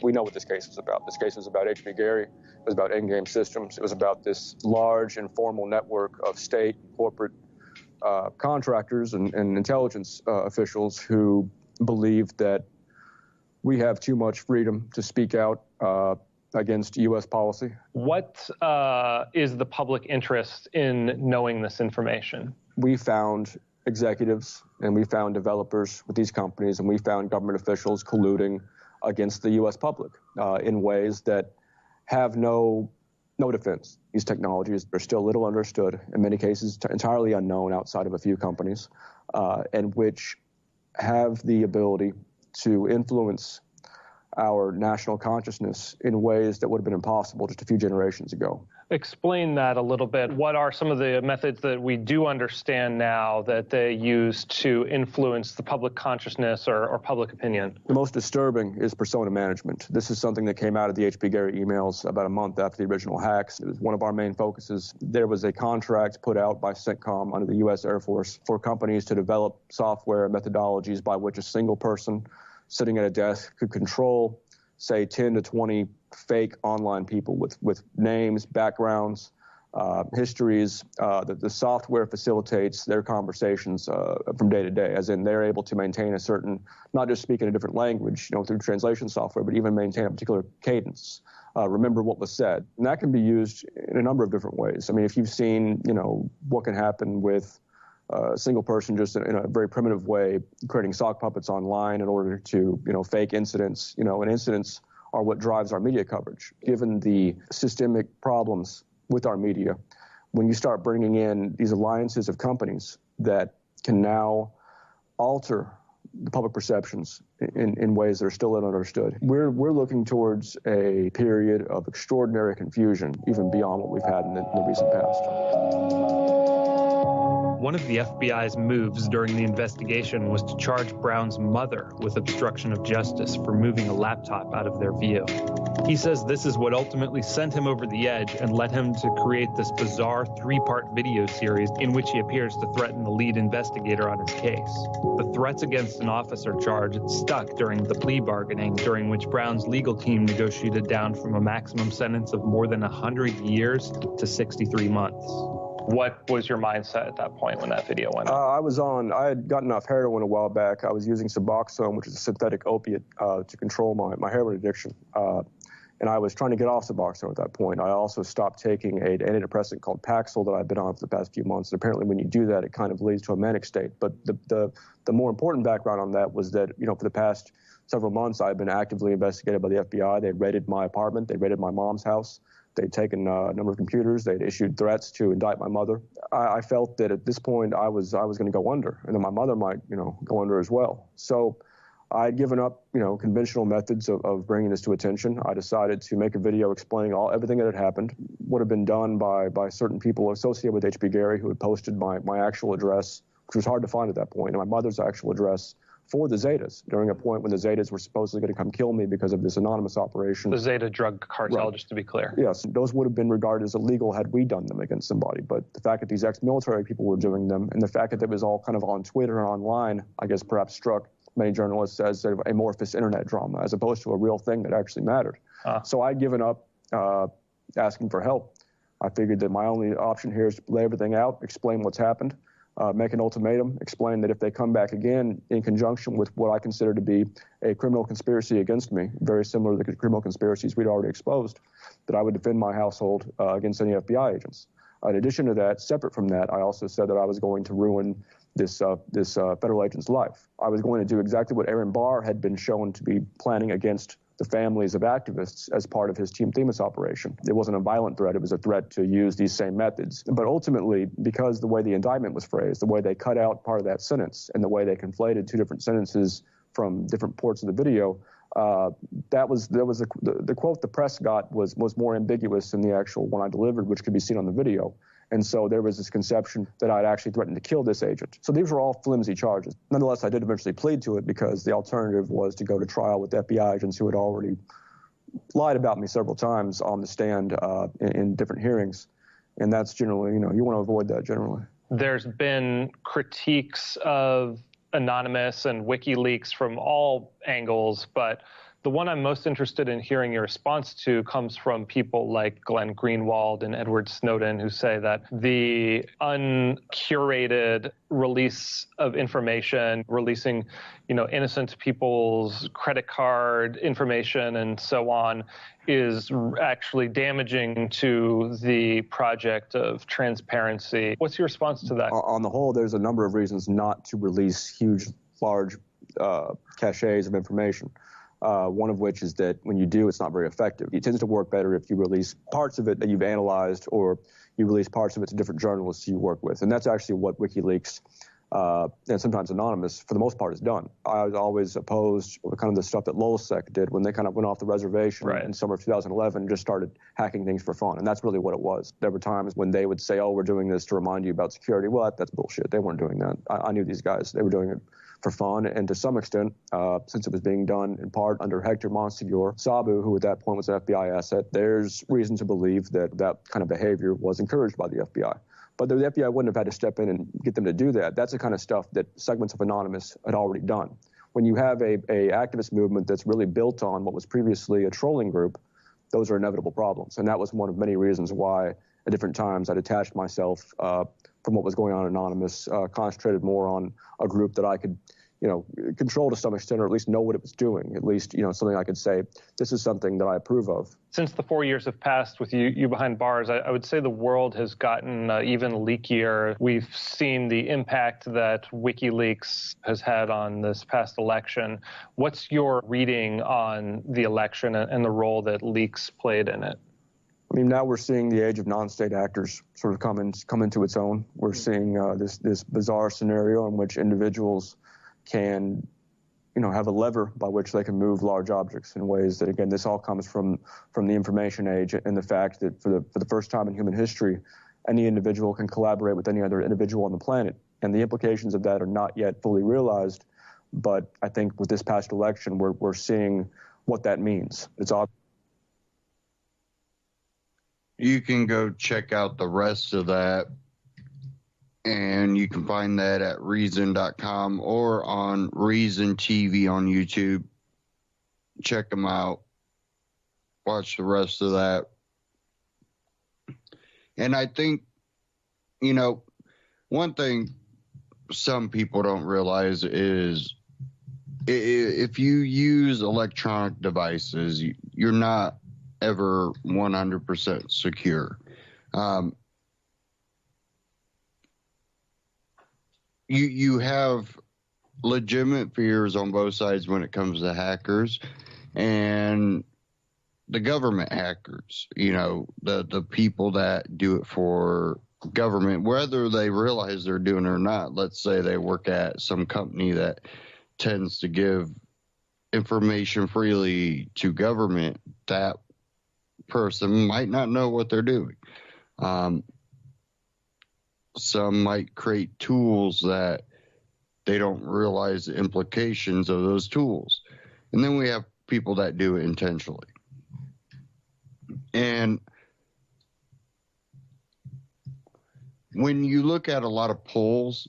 We know what this case was about. This case was about H.B. Gary. It was about in-game systems. It was about this large informal network of state, corporate contractors and intelligence officials who believed that we have too much freedom to speak out against U.S. policy. What is the public interest in knowing this information? We found executives and we found developers with these companies, and we found government officials colluding against the U.S. public in ways that have no defense. These technologies are still little understood, in many cases entirely unknown outside of a few companies, and which have the ability to influence our national consciousness in ways that would have been impossible just a few generations ago. Explain that a little bit. What are some of the methods that we do understand now that they use to influence the public consciousness or public opinion? The most disturbing is persona management. This is something that came out of the H.B. Gary emails about a month after the original hacks. It was one of our main focuses. There was a contract put out by CENTCOM under the U.S. Air Force for companies to develop software methodologies by which a single person sitting at a desk could control, say, 10 to 20 fake online people with names, backgrounds, histories. The software facilitates their conversations from day to day, as in they're able to maintain a certain, not just speak in a different language, through translation software, but even maintain a particular cadence. Remember what was said. And that can be used in a number of different ways. I mean, if you've seen, what can happen with a single person just in a very primitive way creating sock puppets online in order to, fake incidents, and incidents are what drives our media coverage. Given the systemic problems with our media, when you start bringing in these alliances of companies that can now alter the public perceptions in ways that are still understood, we're looking towards a period of extraordinary confusion, even beyond what we've had in the recent past. One of the FBI's moves during the investigation was to charge Brown's mother with obstruction of justice for moving a laptop out of their view. He says this is what ultimately sent him over the edge and led him to create this bizarre 3-part video series in which he appears to threaten the lead investigator on his case. The threats against an officer charge stuck during the plea bargaining, during which Brown's legal team negotiated down from a maximum sentence of more than 100 years to 63 months. What was your mindset at that point when that video went up? I had gotten off heroin a while back. I was using Suboxone, which is a synthetic opiate, to control my heroin addiction. And I was trying to get off Suboxone at that point. I also stopped taking an antidepressant called Paxil that I've been on for the past few months. And apparently when you do that, it kind of leads to a manic state. But the more important background on that was that, for the past several months, I've been actively investigated by the FBI. They raided my apartment. They raided my mom's house. They'd taken a number of computers. They'd issued threats to indict my mother. I felt that at this point I was going to go under, and then my mother might, go under as well. So I had given up, conventional methods of bringing this to attention. I decided to make a video explaining everything that had happened, what had been done by certain people associated with H.B. Gary, who had posted my actual address, which was hard to find at that point, and my mother's actual address for the Zetas during a point when the Zetas were supposedly going to come kill me because of this anonymous operation. The Zeta drug cartel, right. Just to be clear. Yes, those would have been regarded as illegal had we done them against somebody. But the fact that these ex-military people were doing them, and the fact that it was all kind of on Twitter and online, I guess perhaps struck many journalists as sort of amorphous internet drama, as opposed to a real thing that actually mattered. So I'd given up asking for help. I figured that my only option here is to lay everything out, explain what's happened, make an ultimatum, explain that if they come back again in conjunction with what I consider to be a criminal conspiracy against me, very similar to the criminal conspiracies we'd already exposed, that I would defend my household against any FBI agents. In addition to that, separate from that, I also said that I was going to ruin this federal agent's life. I was going to do exactly what Aaron Barr had been shown to be planning against the families of activists as part of his Team Themis operation. It wasn't a violent threat. It was a threat to use these same methods. But ultimately, because the way the indictment was phrased, the way they cut out part of that sentence, and the way they conflated two different sentences from different parts of the video, the quote the press got was more ambiguous than the actual one I delivered, which could be seen on the video. And so there was this conception that I'd actually threatened to kill this agent. So these were all flimsy charges. Nonetheless, I did eventually plead to it because the alternative was to go to trial with FBI agents who had already lied about me several times on the stand in different hearings. And that's generally, you want to avoid that generally. There's been critiques of Anonymous and WikiLeaks from all angles, but the one I'm most interested in hearing your response to comes from people like Glenn Greenwald and Edward Snowden, who say that the uncurated release of information, releasing, innocent people's credit card information and so on, is actually damaging to the project of transparency. What's your response to that? On the whole, there's a number of reasons not to release large caches of information. One of which is that when you do, it's not very effective. It tends to work better if you release parts of it that you've analyzed, or you release parts of it to different journalists you work with. And that's actually what WikiLeaks and sometimes Anonymous, for the most part, has done. I was always opposed to kind of the stuff that LulzSec did when they kind of went off the reservation in summer of 2011 and just started hacking things for fun. And that's really what it was. There were times when they would say, we're doing this to remind you about security. Well, that's bullshit. They weren't doing that. I knew these guys. They were doing it for fun, and to some extent, since it was being done in part under Hector Monsegur Sabu, who at that point was an FBI asset, there's reason to believe that that kind of behavior was encouraged by the FBI. But the FBI wouldn't have had to step in and get them to do that. That's the kind of stuff that segments of Anonymous had already done. When you have a activist movement that's really built on what was previously a trolling group, those are inevitable problems. And that was one of many reasons why at different times I detached myself from what was going on in Anonymous, concentrated more on a group that I could, control to some extent, or at least know what it was doing. At least, something I could say, this is something that I approve of. Since the 4 years have passed with you behind bars, I would say the world has gotten even leakier. We've seen the impact that WikiLeaks has had on this past election. What's your reading on the election and the role that leaks played in it? I mean, now we're seeing the age of non-state actors sort of come into its own. We're seeing this bizarre scenario in which individuals can, have a lever by which they can move large objects in ways that, again, this all comes from the information age and the fact that for the first time in human history, any individual can collaborate with any other individual on the planet. And the implications of that are not yet fully realized. But I think with this past election, we're seeing what that means. It's obvious. you can go check out the rest of that, and you can find that at Reason.com or on Reason TV on YouTube. Check them out. Watch the rest of that. And I think, one thing some people don't realize is if you use electronic devices, you're not ever 100% secure. You have legitimate fears on both sides when it comes to hackers and the government hackers, the people that do it for government, whether they realize they're doing it or not. Let's say they work at some company that tends to give information freely to government. That person might not know what they're doing. Some might create tools that they don't realize the implications of those tools. And then we have people that do it intentionally. And when you look at a lot of polls,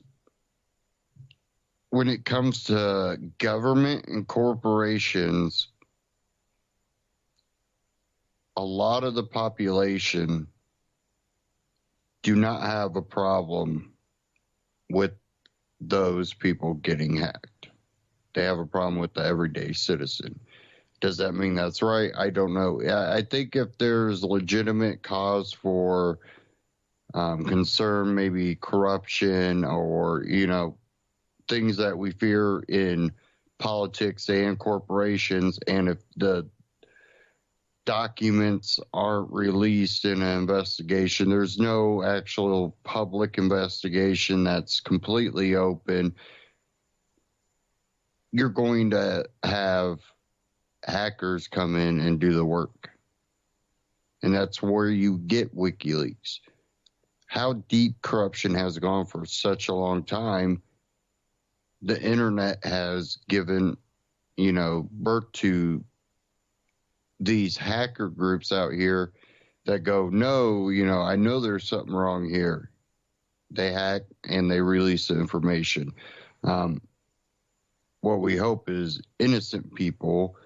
when it comes to government and corporations, a lot of the population do not have a problem with those people getting hacked. They have a problem with the everyday citizen. Does that mean that's right? I don't know. I think if there's legitimate cause for concern, maybe corruption or, things that we fear in politics and corporations, and if the documents aren't released in an investigation, there's no actual public investigation that's completely open, you're going to have hackers come in and do the work. And that's where you get WikiLeaks. How deep corruption has gone for such a long time, the internet has given, birth to these hacker groups out here that go, no, I know there's something wrong here. They hack and they release the information. What we hope is innocent people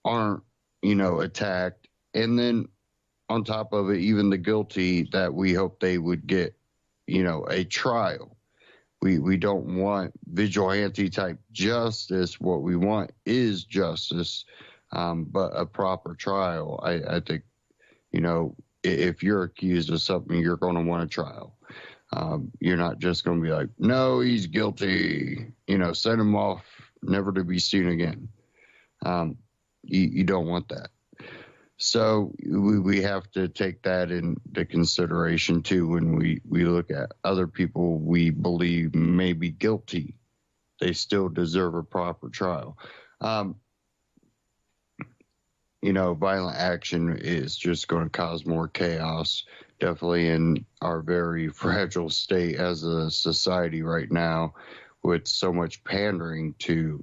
aren't, attacked. And then on top of it, even the guilty, that we hope they would get, a trial. We don't want vigilante type justice. What we want is justice, but a proper trial. I think, if you're accused of something, you're going to want a trial. You're not just going to be like, no, he's guilty, send him off, never to be seen again. You don't want that. So we have to take that into consideration too when we look at other people we believe may be guilty. They still deserve a proper trial. Violent action is just going to cause more chaos, definitely in our very fragile state as a society right now, with so much pandering to,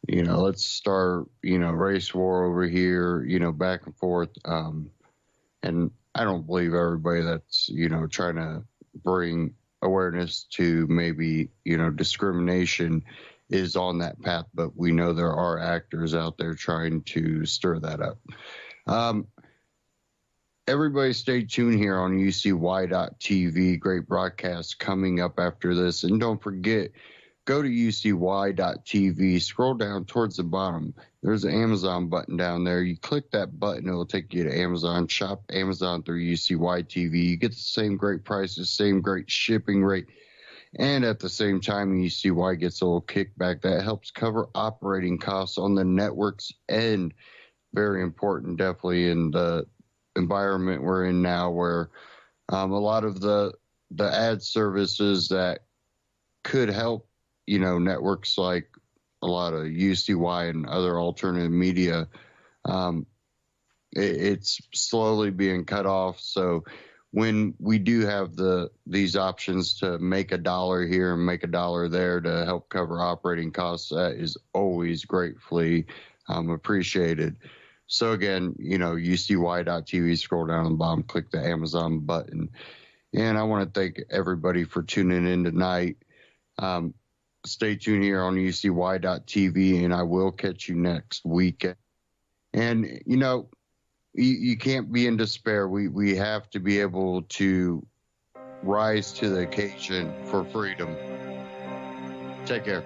let's start, race war over here, back and forth. And I don't believe everybody that's, trying to bring awareness to maybe, discrimination is on that path, but we know there are actors out there trying to stir that up. Everybody stay tuned here on UCY.TV. Great broadcast coming up after this. And don't forget, go to UCY.TV, scroll down towards the bottom. There's an Amazon button down there. You click that button, it'll take you to Amazon. Shop Amazon through UCY TV. You get the same great prices, same great shipping rate. And at the same time, UCY gets a little kickback that helps cover operating costs on the network's end. Very important, definitely, in the environment we're in now, where a lot of the ad services that could help, networks like a lot of UCY and other alternative media, it's slowly being cut off. So when we do have these options to make $1 here and make $1 there to help cover operating costs, that is always gratefully appreciated. So again, UCY.tv, scroll down on the bottom, click the Amazon button. And I want to thank everybody for tuning in tonight. Stay tuned here on UCY.tv, and I will catch you next week. And, you can't be in despair. We have to be able to rise to the occasion for freedom. Take care.